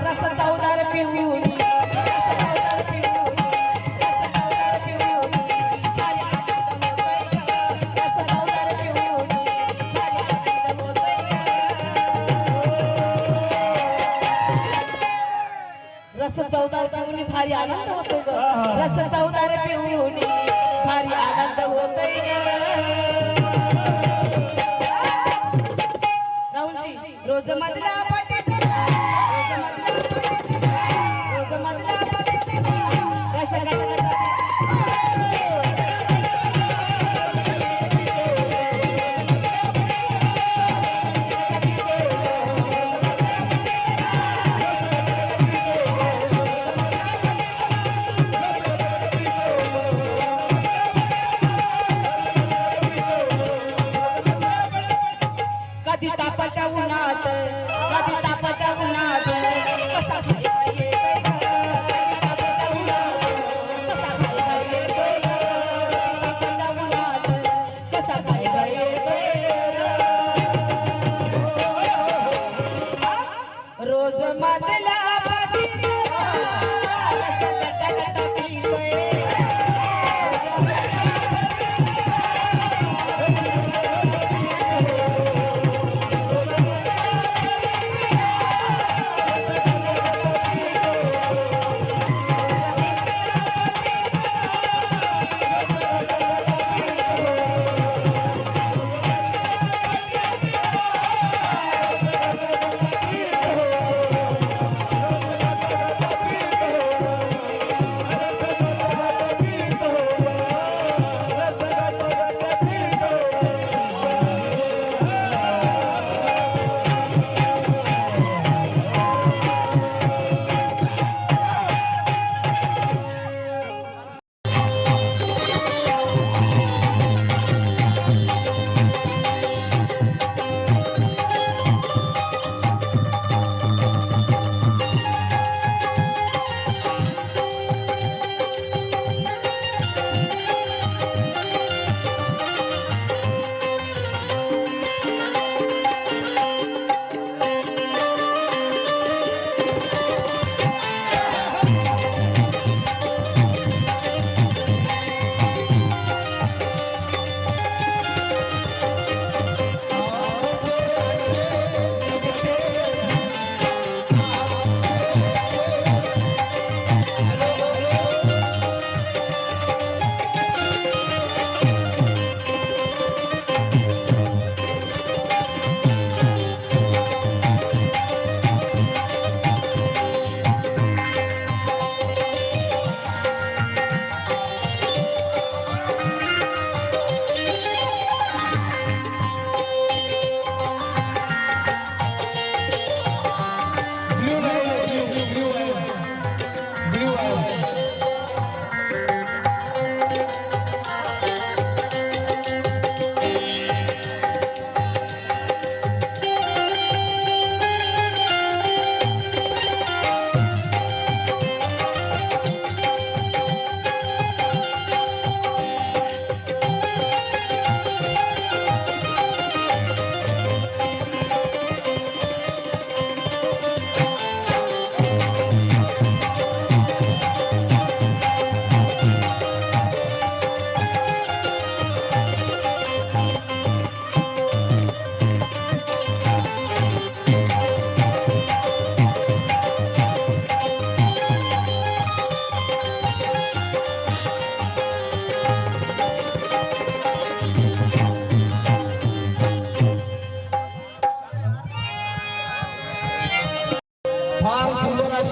रस चौदार पिऊन रस चौदार पिऊन भारी आनंद होतो ग रस चौदार पिऊन भारी आनंद होतोय ग राहुलजी रोज मधला पाटीत रोज मधला पाटीत रस गट गट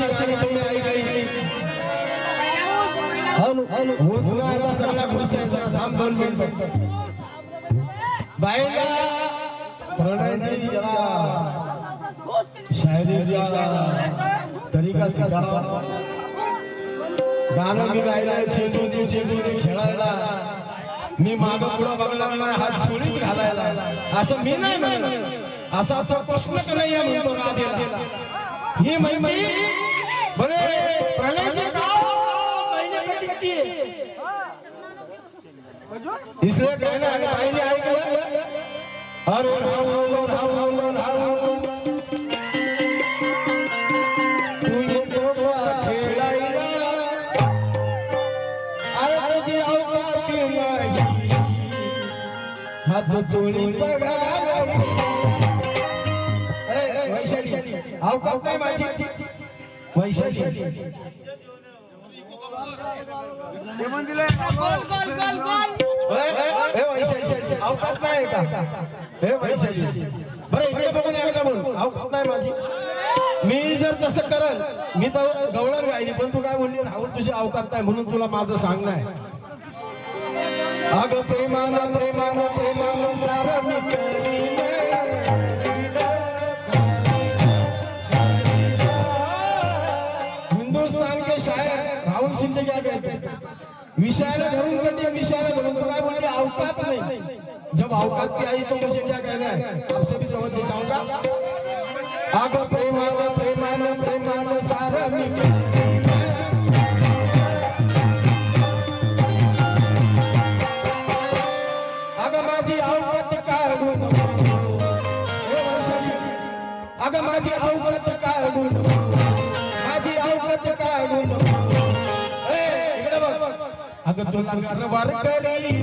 अशी गाणी तुम्ही ऐकली हुसनाचा सगळा खुश आहे जरा थांब 2 मिनिटं बाईला प्रणयची जरा शायरी द्या तरीका सिखावा गाणं मी गायलाय चेंडूने खेळायला मी मागं पुढं बघणार नाही हात सोडीत घालायला असं मी नाही म्हणत असा प्रश्न का नाही म्हणतो राधेला ही महिमा बरे प्रणयची इसलिए कहना है भाई ने ऐकलं अरे तू ये गोवा खेळायला अरे जी औकाती नाही हात जोडी बघायला वैशाली औकात नाही माझी वैशाली अवकात नाही का हे वैशाली बरं इकडे बघून एकदा बोल अवकात नाही माझी मी जर तसं करल मी तर गवळण गायली पण तू काय म्हणली राहुल तुझी अवकात नाही म्हणून तुला माझं सांगणं आहे अगं प्रेमानं प्रेमानं प्रेमानं सारं मी हिंदुस्तान के शायर राहुल शिंदे क्या कहते हैं विशाल धरून कटी विशाल धरून तो काय बोलते औकात नहीं जब औकात की आई तो मुझे क्या कहना है आपसे भी समझना चाहूंगा आगो प्रेमानं प्रेमानं प्रेमानं सारं मी अगं माझी औकात काढून अगं माझी औकात काढून माझी औकात काढून इकडे बघ अगं तुला गरवार करी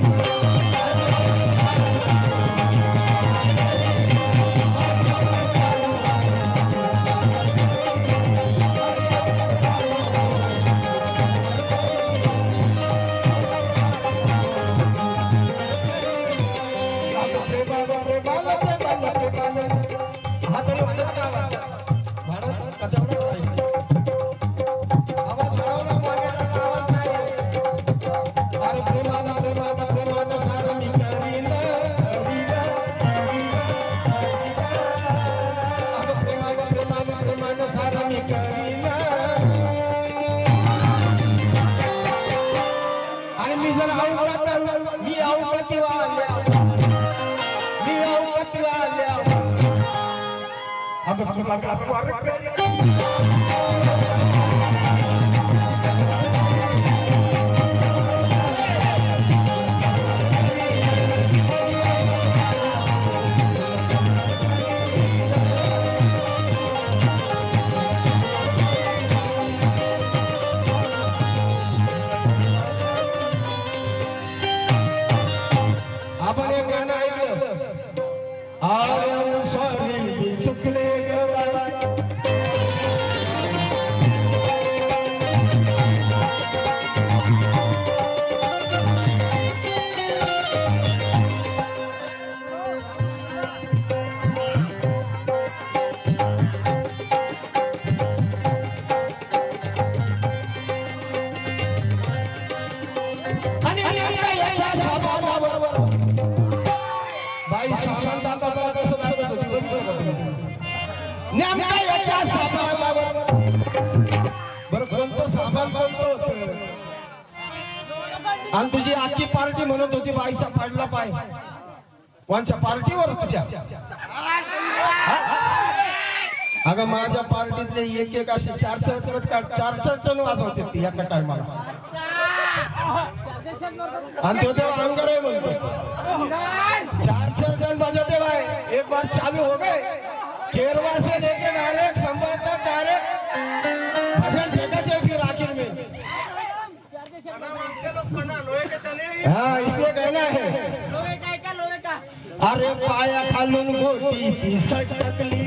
आपण एक गाणं ऐकलं आय सॉरी चुकले आणि तुझी आजची पार्टी म्हणत होती बाईचा पडला पाय कोणच्या पार्टीवर तुझ्या अगं माझ्या पार्टीतले एक एक असे 4 टन वाजवते ती एका टायमाला आणि तो तेव्हा अंगार आहे म्हणतो 4 टन बजाते भाई एक बार चालू हो गए केरवा से लेके डायरेक्ट संभल तक डायरेक्ट भजन ठेका चाहिए फिर आखिर में हाँ इसलिए कहना है लोहे का अरे पाया खालून गोटी ती सटकली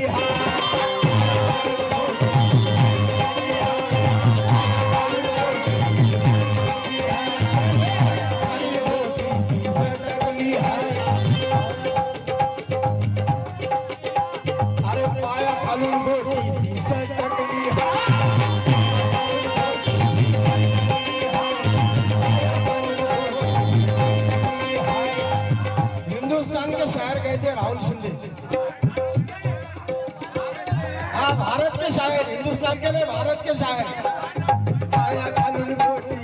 अरे पाया खालून गोटी ती सटकली शायर कहते हैं राहुल शिंदे। हाँ, भारत के शायर, हिंदुस्तान के नहीं, भारत के शायर। आया कानूनी रोटी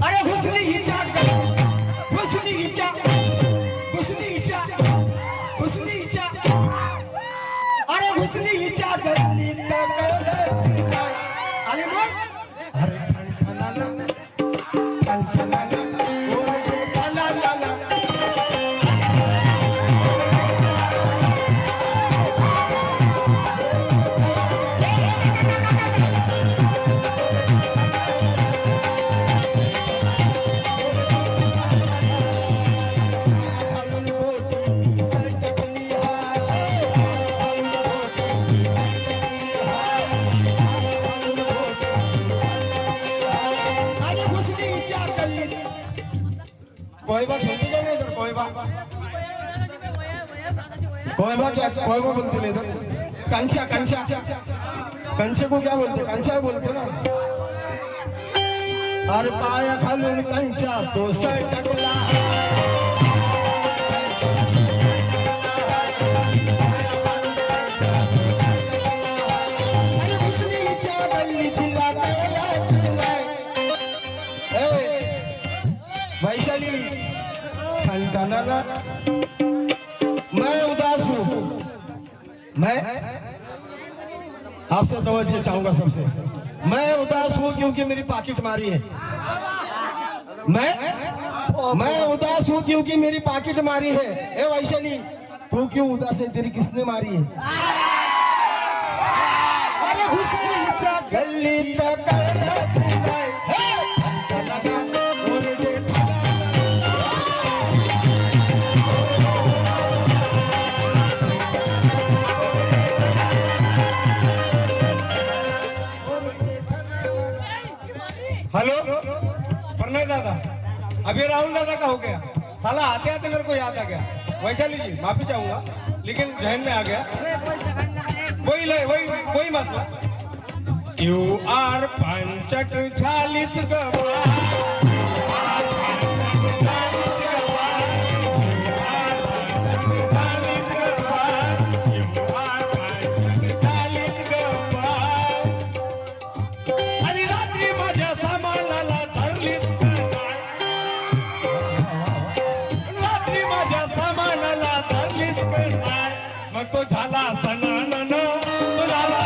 अरे हुस्नी हिचा हुस्नी हिचा हुस्नी हिचा हुस्नी हिचा अरे हुस्नी हिचा गल्ली आणि मग अरे ठणठणाला ठणठणाला ओरडे लाला कोयबा खेळतो का नाही तर कोयबा कोयबा क्या कोयबा बोलते नहीं इधर कंचा कंचा कंचे को क्या बोलते कंचा बोलते ना अरे पाया खालून कंचा तो सटकला अरे हुस्नीच्या गल्लीतला वैशाली ठंडा मैं उदास हूँ मैं आपसे तवज्जो चाहूंगा सबसे मैं उदास हूँ क्योंकि मेरी पॉकेट मारी है मैं उदास हूँ क्योंकि मेरी पॉकेट मारी है ए वैशाली तू क्यों उदास है तेरी किसने मारी है अरे हुस्नीच्या गल्लीत हेलो प्रणय दादा, अभी राहुल दादा का हो गया साला, आते आते मेरे को याद आ गया। वैशाली जी माफी चाहूंगा लेकिन जहन में आ गया, वही मसला। यू आर पंचट 40 मग तो झाला सणानन तो झाला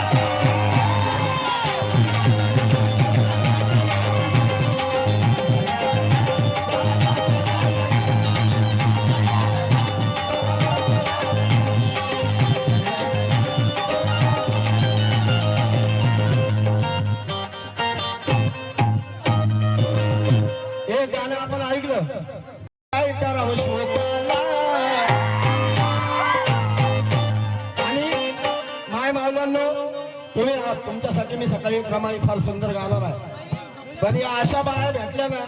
हे गाणं आपण ऐकलं काय करावं शोकाला मावलांनो तुम्ही तुमच्यासाठी मी सकाळी क्रमाई फार सुंदर गाणार आहे पण या अशा बाया भेटल्या ना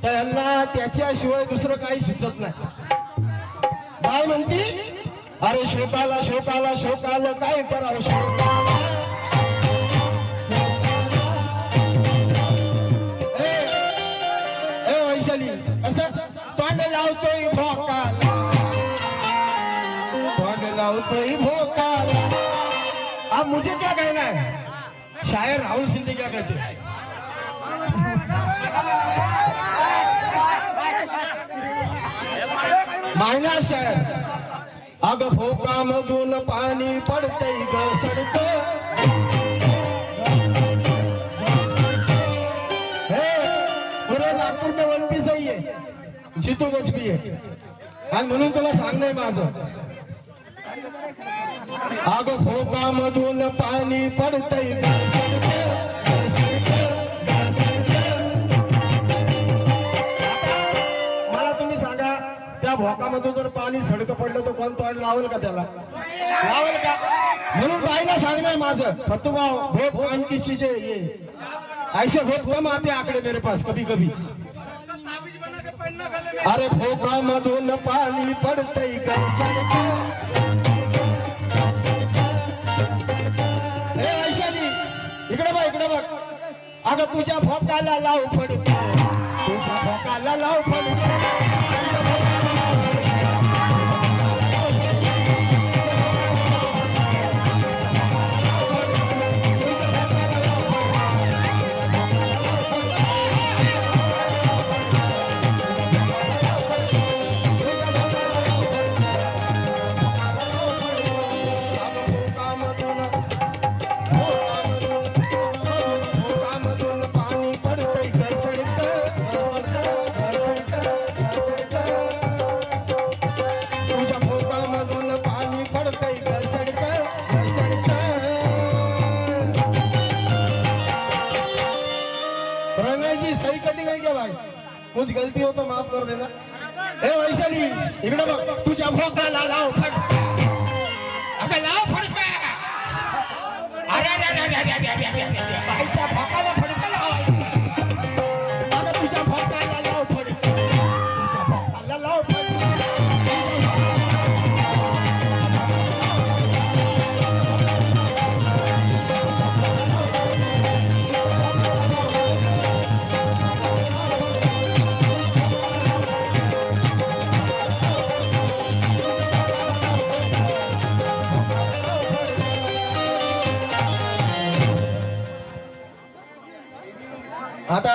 तर यांना त्याच्याशिवाय दुसरं काही सुचत नाही बाय म्हणती अरे शोकाला शोकाला शोकाला काय करावं शोकाला ए वैशाली असं तोंड लावतोय भोकाला तोंड लावतोय भोकाला अब मुझे क्या कहना है शायर राहुल शिंदे क्या कहते हैं मायना शायर अग भोकामधून पाणी पडतंय घसडत पुरे नागपूर में वन पीस ही है जितू गच भी है आणि म्हणून तुला सांगणं माझं आग भोगामधून पाणी पडतंय मला तुम्ही सांगा त्या भोकामधून जर पाणी सडक पडलं तर कोण तोंड लावल का त्याला लावल का म्हणून बाईला सांगणं माझं फतुभाव भोग पान किसी से ये ऐसे बहुत कम आते आंकड़े मेरे पास कभी कभी अरे भोगा मधून पाणी पडतंय घसरतं. ए वैशाली इकडे बघ अगं तुझ्या भोकाला लाव पडत, तुझ्या भोकाला लाव पडत. सही कटिंग है क्या भाई? कुछ गलती हो तो माफ कर देना. ए वैशाली इकडे बघ तुझ्या भोकाला लाव फटका. अगं लाव फटका. अरे बाईच्या भोकाला फटका लावायचा. अगं तुझ्या भोकाला लाव फटका. तुझ्या भोकाला लाव फटका. आता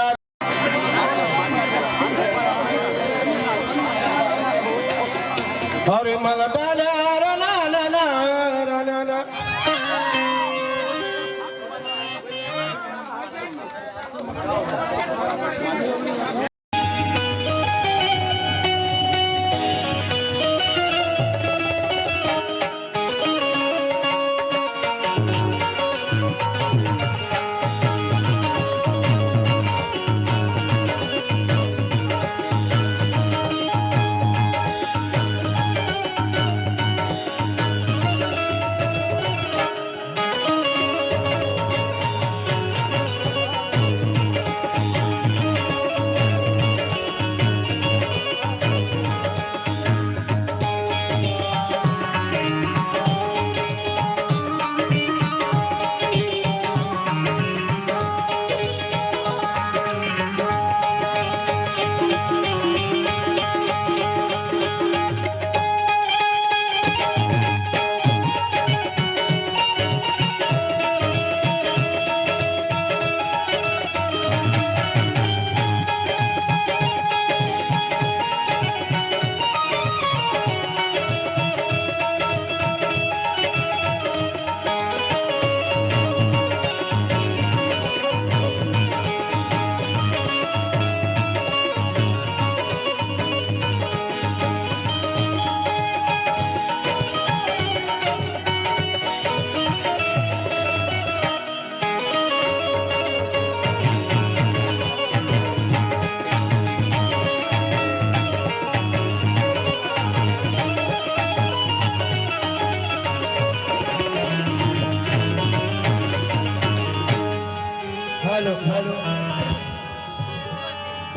अरे मला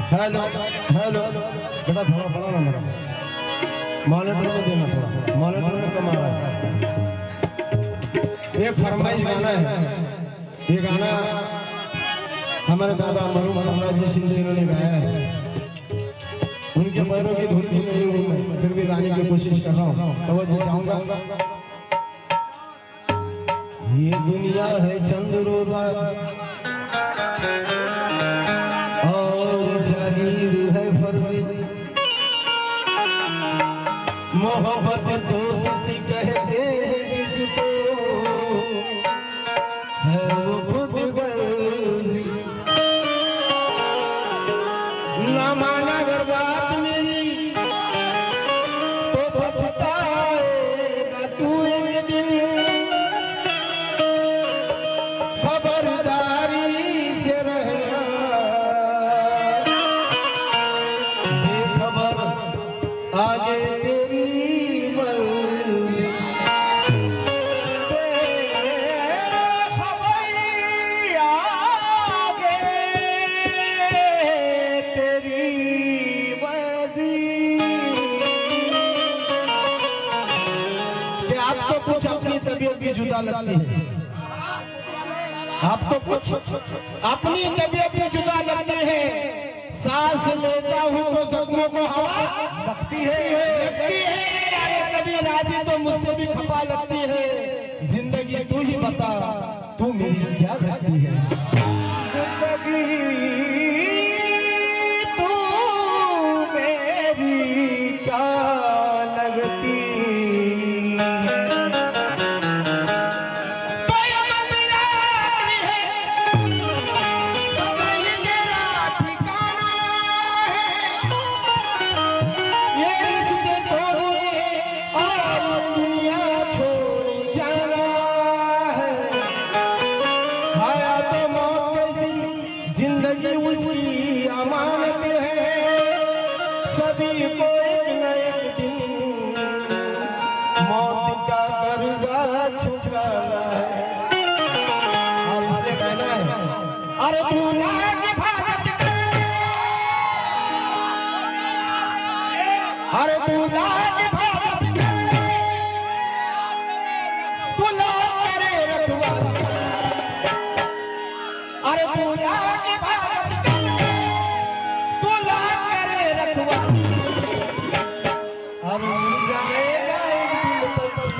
हेलो हेलो बेटा थोड़ा बड़ा ना मेरा मॉनिटर को देना, थोड़ा मॉनिटर में कम आ रहा है. ये फरमाइश गाना है. ये गाना हमारे दादा मरहूम रामराज जी सिंह ने गाया है. उनके पैरों की धुन भी नहीं हुई, मैं फिर भी गाने की कोशिश कर रहा हूँ. तो वो चाहूंगा ये दुनिया है चंद रोजा और जाहिर है फर्जी, मोहब्बत दोस्ती कहते हैं जिसको है वो खुद गर्जी. ना माना अगर बात मेरी तो पछताएगा तू एक दिन. खबरदारी से रहना, बेखबर आगे तेरी मर्जी. आपको कुछ अपनी तबीयत भी जुदा लगती है, आपको कुछ अपनी तबीयत भी जुदा लगती है। सांस लेता हूँ तो जख्मों को हवा लगती है। अरे कभी राजी तो मुझसे भी खपा लगती है। जिंदगी तू ही बता, तू मेरी क्या लगती है? जिंदगी तू मेरी क्या लगती है? जिंदगी उसकी अमानत है, सभी को एक न एक दिन मौत का कर्जा चुकाना है। और इसलिए कहना है, अरे दूल्हा की भागत करे, अरे दूल्हा की भागत करे, दूल्हा करे रखवाली, अरे दूल्हा की भागत करे, दूल्हा करे रखवाली। अब जाएगा एक दिन पक्षी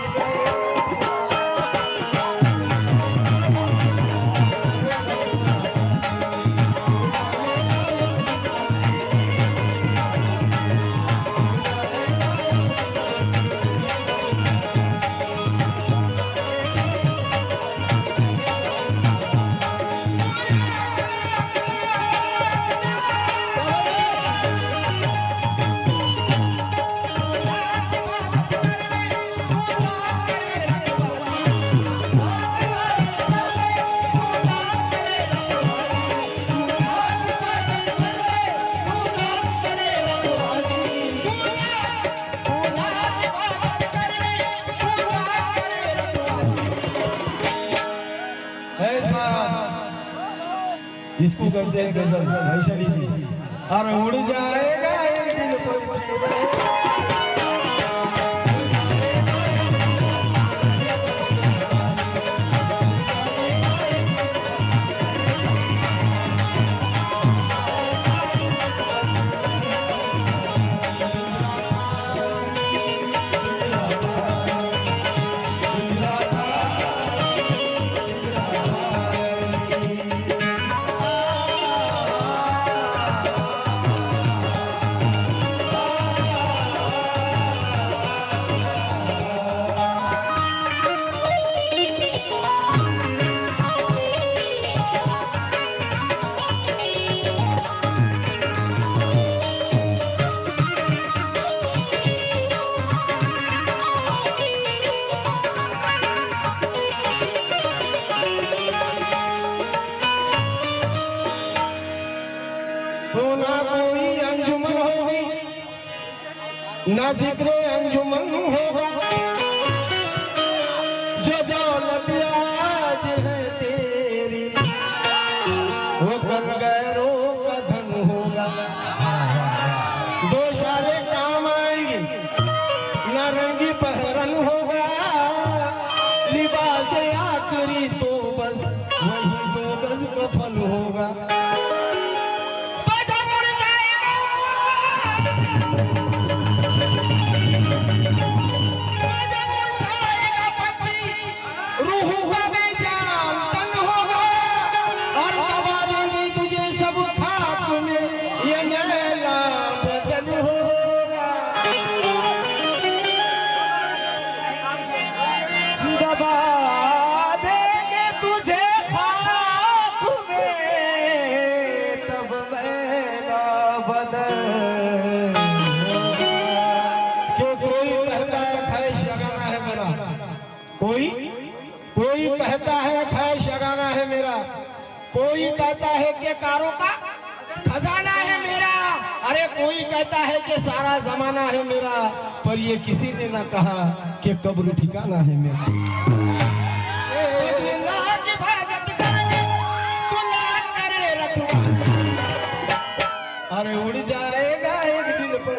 इसको कहते हैं गजल वैशाली जी। और उड़ जाएगा एक दिन पक्षी। ना कोई अंजुमन होगी, ना जिक्र अंजुमन होगा, जो दौलत आज है तेरी वो कल गैरों का धन होगा। दो साले काम आएंगे, ना रंगी पहरन होगा, लिबास आखिरी तो बस वही 2 गज कफन होगा। कोई कहता है खैश लगाना है मेरा, कोई कहता है कि कारों का खजाना है मेरा, अरे कोई कहता है कि सारा जमाना है मेरा, पर ये किसी ने ना कहा कि कब्र ठिकाना है मेरा। की भागत करके तुला करे रखवाली, अरे उड़ जाएगा एक दिन पर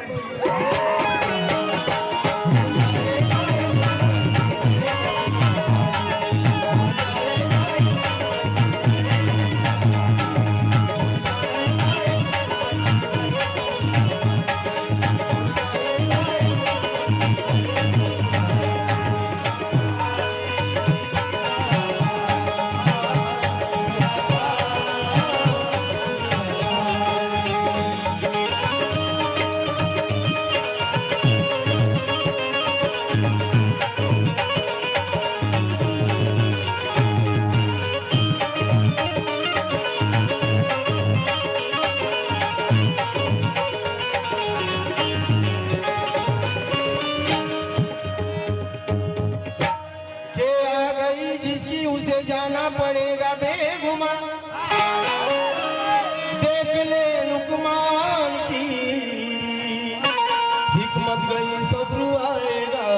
जाना पड़ेगा बेगुमान, देख ले लुकमान की हिकमत गई सब्र आएगा।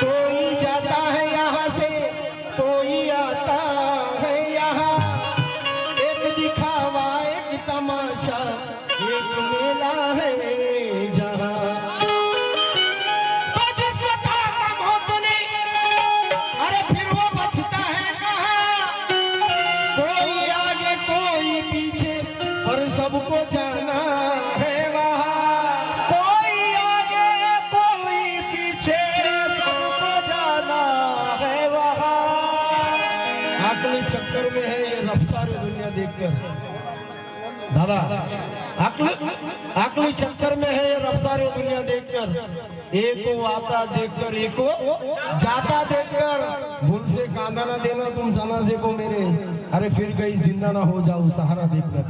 कोई जाता है यहाँ से कोई आता है यहाँ, एक दिखावा एक तमाशा एक मेला है जहाँ। सबको जाना है वहाँ, कोई आगे कोई पीछे, सबको जाना है वहाँ। आकली चक्कर में है ये रफ्तार दुनिया देखकर दादा, आकली चक्कर में है ये रफ्तार दुनिया देखकर। एक को आता देखकर एक को जाता देखकर, भूल से कांदा ना देना तुम जनाजे को मेरे, अरे फिर कहीं जिंदा ना हो जाओ सहारा देखकर।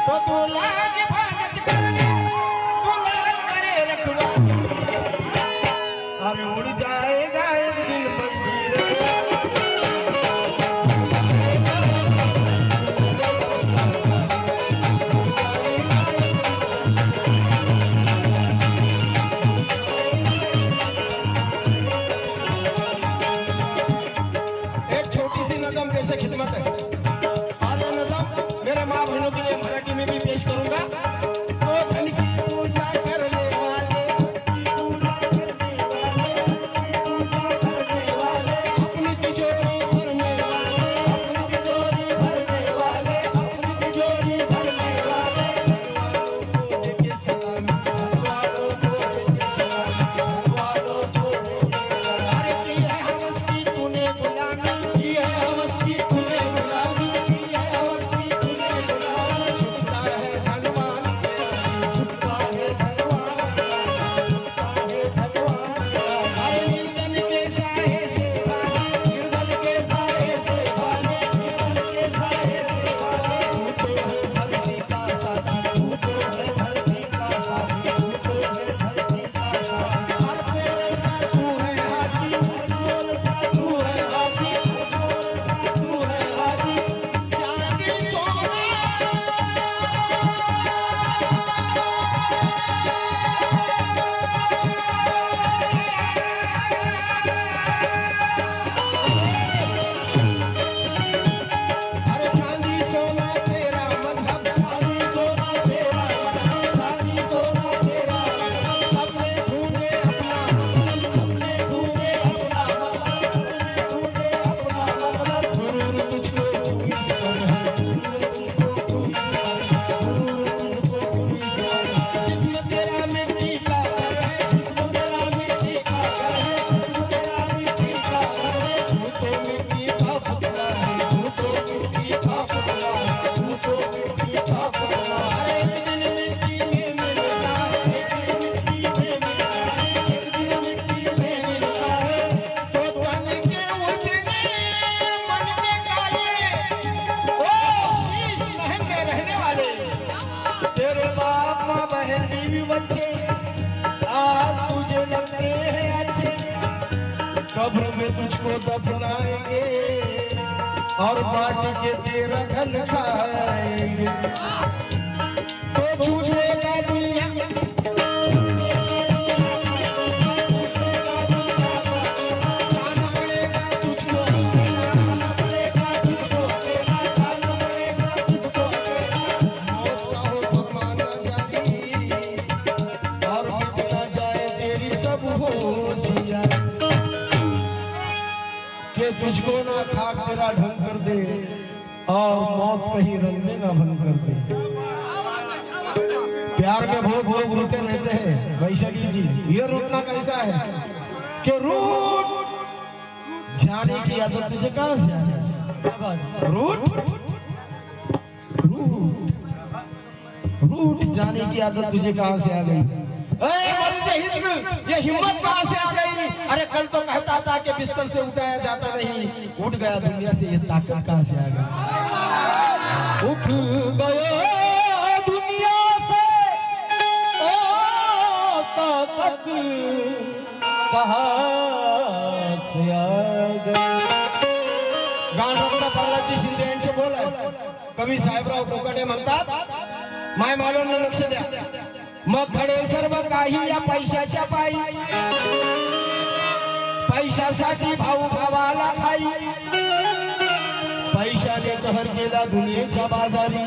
तो तू लाग भगत करने तू लाग करे रखवाली, अरे उड़ जाएगा एक दिन पंछी रे। एक छोटी सी नज़म पेश खिदमत है। आला नज़म मेरे माँ बहनों के लिए मराठी में भी पेश करूंगा। तो धन की पूजा करने वाले, अपनी तिजोरी भरने वाले, अपनी तिजोरी भरने वाले, अपनी तिजोरी भरने वाले, घरवालों को देके सलामी, घरवालों को देके सलामी, घरवालों को देके सलामी। अरे की है हवस की तूने गुलामी, की है हवस की तूने गुलामी, की है हवस की तूने गुलामी। छुपता है भगवान के आगे, छुपता है भगवान के आगे, छुपता है भगवान के आगे। अरे निर्धन के साए से भागे, निर्धन के साए से भागे, निर्धन के साए से भागे। तू तो है धरती का साथी, तू तो है धरती का साथी, तू तो है धरती का साथी। हर पेड़ सा तू है हाथी, हर पेड़ सा तू है हाथी, हर पेड़ सा तू है हाथी। चांदी सोना अरे चांदी सोना तेरा मजहब, चांदी सोना तेरा मजहब, चांदी सोना तेरा मजहब। सबने ढूंढे अपना मतलब, सबने ढूंढे अपना मतलब, सबने ढूंढे अपना मतलब। गुरूर तुझको तू ही सबर है, गुरूर तुझको तू ही सबर है, गुरूर तुझको तू ही सबर है। जिस्म तेरा मिट्टी का घर है, जिस्म तेरा मिट्टी का घर है, जिस्म तेरा मिट्टी का घर है। तू तो मिट्टी का पुतला है, तू तो मिट्टी का पुतला है, तू तो मिट्टी का पुतला है। अरे एक दिन मिट्टी में मिलता है, एक दिन मिट्टी में मिलता है, एक दिन मिट्टी में मिलता है। तो तन के उजले मन के काले, ओ शीश महल में रहने वाले, तेरे बाप माँ बहन बीवी बच्चे आज तुझे लगते हैं अच्छे। कब्र में तुझको दफनाएंगे और माटी के तेरा धन खाएंगे। तो छूटेगा दुनिया, जाना पड़ेगा तुझको अकेला, जाना पड़ेगा तुझको अकेला, जाना पड़ेगा तुझको अकेला। मौत का हो फरमाना जानी और मिट ना जाए तेरी सब होशियार, कि तुझको ना खाक तेरा ढंग कर दे और मौत कहीं रंग में ना भंग कर दे। प्यार में बहुत लोग रुके रहते हैं वैशाली जी, ये रुकना कैसा है कि रूट जाने की आदत तुझे कहां से आई? रूट रूट रूट जाने की आदत तुझे कहां से आ गई? ए मर्द हिस्न ये हिम्मत कहाँ से आ गई? अरे कल तो कहता था कि बिस्तर से उठाया जाता नहीं, उठ गया दुनिया से, ये ताकत कहाँ से आ गई? उठ गया दुनिया से ओ ताकत कहाँ से आ गई? गाणरत्न प्रल्हादजी शिंदे यांचे बोल आहे. कवी साहेबराव कोकाटे म्हणतात, माय मालोंना लक्ष द्या, मग खडे सर्व काही या पैशाच्या पायी, पैशासाठी भाऊ भावाला खाई, पैशाने कहर केला दुनियेच्या बाजारी,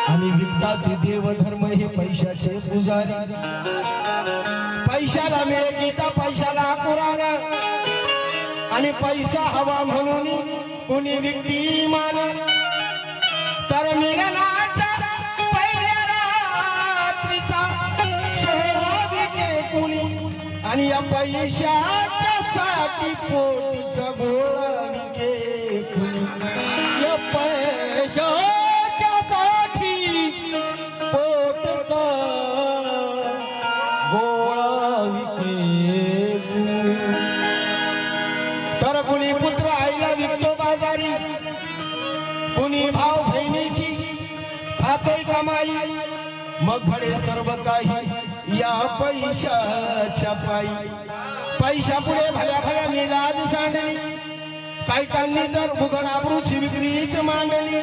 आणि विकतात ते देव धर्म हे पैशाचे पुजारी. पैशाला मिळे गीता, पैशाला कुराण, आणि पैसा हवा म्हणून कोणी विकती मान. तर मिलनाच्या पहिल्या रात्रीचा सोहळा विके कुणी, आणि या पैशाच्या साठी पोटीचा गोळा विके कुणी. या पैशाच्या साठी पोटचा गोळा विके कुणी. तर कुणी पुत्र आईला विकतो बाजारी, कुणी भाव बहिणीची खातोय कमाई. मग घडे सर्व काही या पैशाच्या पायी. पैशापुढे भल्या भल्या निलाज सांडली, कायकांनी तर उघड आबरूची विक्रीच मांडली.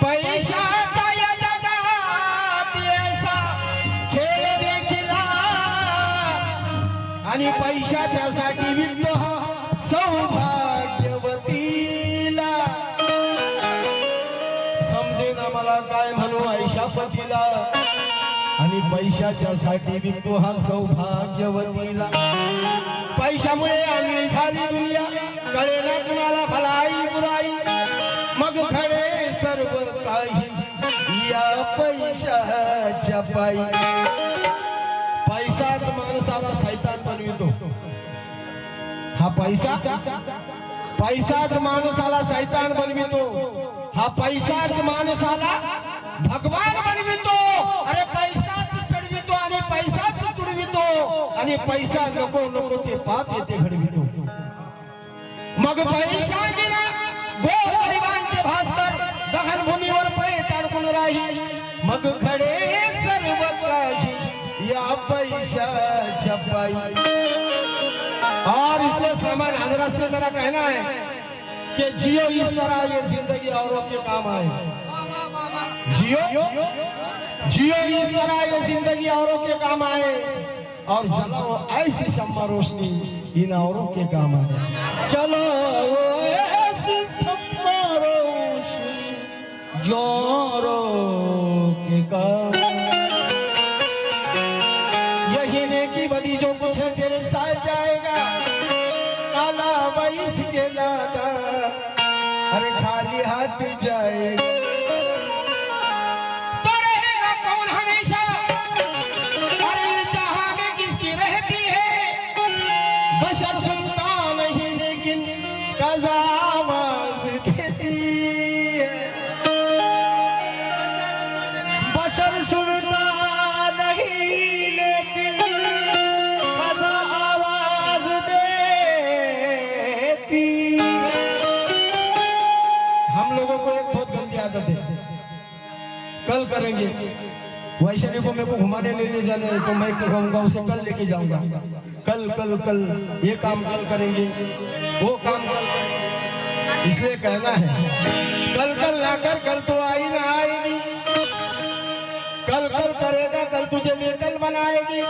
पैशाचा या जगात ऐसा खेळ देखिला, आणि पैशाच्यासाठी विकतो हा सौभाग्यवतीला. समजेना मला काय म्हणू ऐशापतीला, आणि पैशाच्या साठी विकतो हा सौभाग्यवतीला. पैशामुळे आणली झाली दुनिया, कळेना कुणाला भलाई बुराई. मग खडे सर्व काही या पैशाच्या पायी. पैसाच माणसाला सैतान बनवितो. हा पैसाच माणसाला सैतान बनवितो. हा पैसाच माणसाला भगवान बनवितो. अरे पैसाच चढवितो आणि पैसाच तुडवितो, आणि पैसा नको नको ते पाप येते घडवितो. मग पैसा गेला गोर गरिबांचे भास्कर, दहन भूमीवर पैठ अडकून राही. मग खडे सर्व काही या पैशाच्या पायी. और इसलिए सामान हजरत से मेरा कहना है कि जियो इस तरह ये जिंदगी औरों के काम आए. जियो इस तरह ये जिंदगी औरों के काम आए, और जलाओ ऐसी शम्मा रोशनी इन औरों के काम आए. चलो ऐसी शम्मा रोशनी जोरों के काम. यही नेकी बदी जो कुछ है तेरे साथ जाएगा. काला बैस के लाता अरे खाली हाथ जाएगा. तो रहेगा कौन हमेशा, अरे जहां में किसकी रहती है. बशर सुनता नहीं लेकिन कज़ा आवाज देती है. बशर सुनता नहीं लेकिन कज़ा आवाज देती. हम लोगों को एक बहुत गंदी आदत है, कल करेंगे. वैशाली को मेरे को घुमाने ले जाना है तो मैं कहूँगा उसे कल लेके जाऊंगा. कल कल कल ये काम कल करेंगे, वो काम कल. इसलिए कहना है कल कल ना कर, कल तो आई ना आएगी. कल कल करेगा कल तुझे बेकल बनाएगी.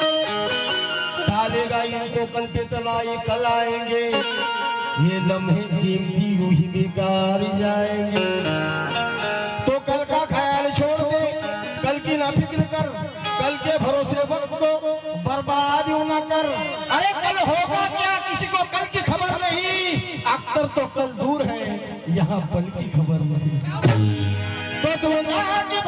डालेगा इनको कल पे तलाई कल आएंगे. ये लम्हे कीमती यूं ही बेकार जाएंगे. तो कल का ख्याल छोड़ दे, कल की ना फिक्र कर. कल के भरोसे वक्त को बर्बाद यूं ना कर. अरे कल होगा क्या किसी को कल की खबर नहीं. अख्तर तो कल दूर है, यहाँ पल की खबर नहीं. तो दुनिया के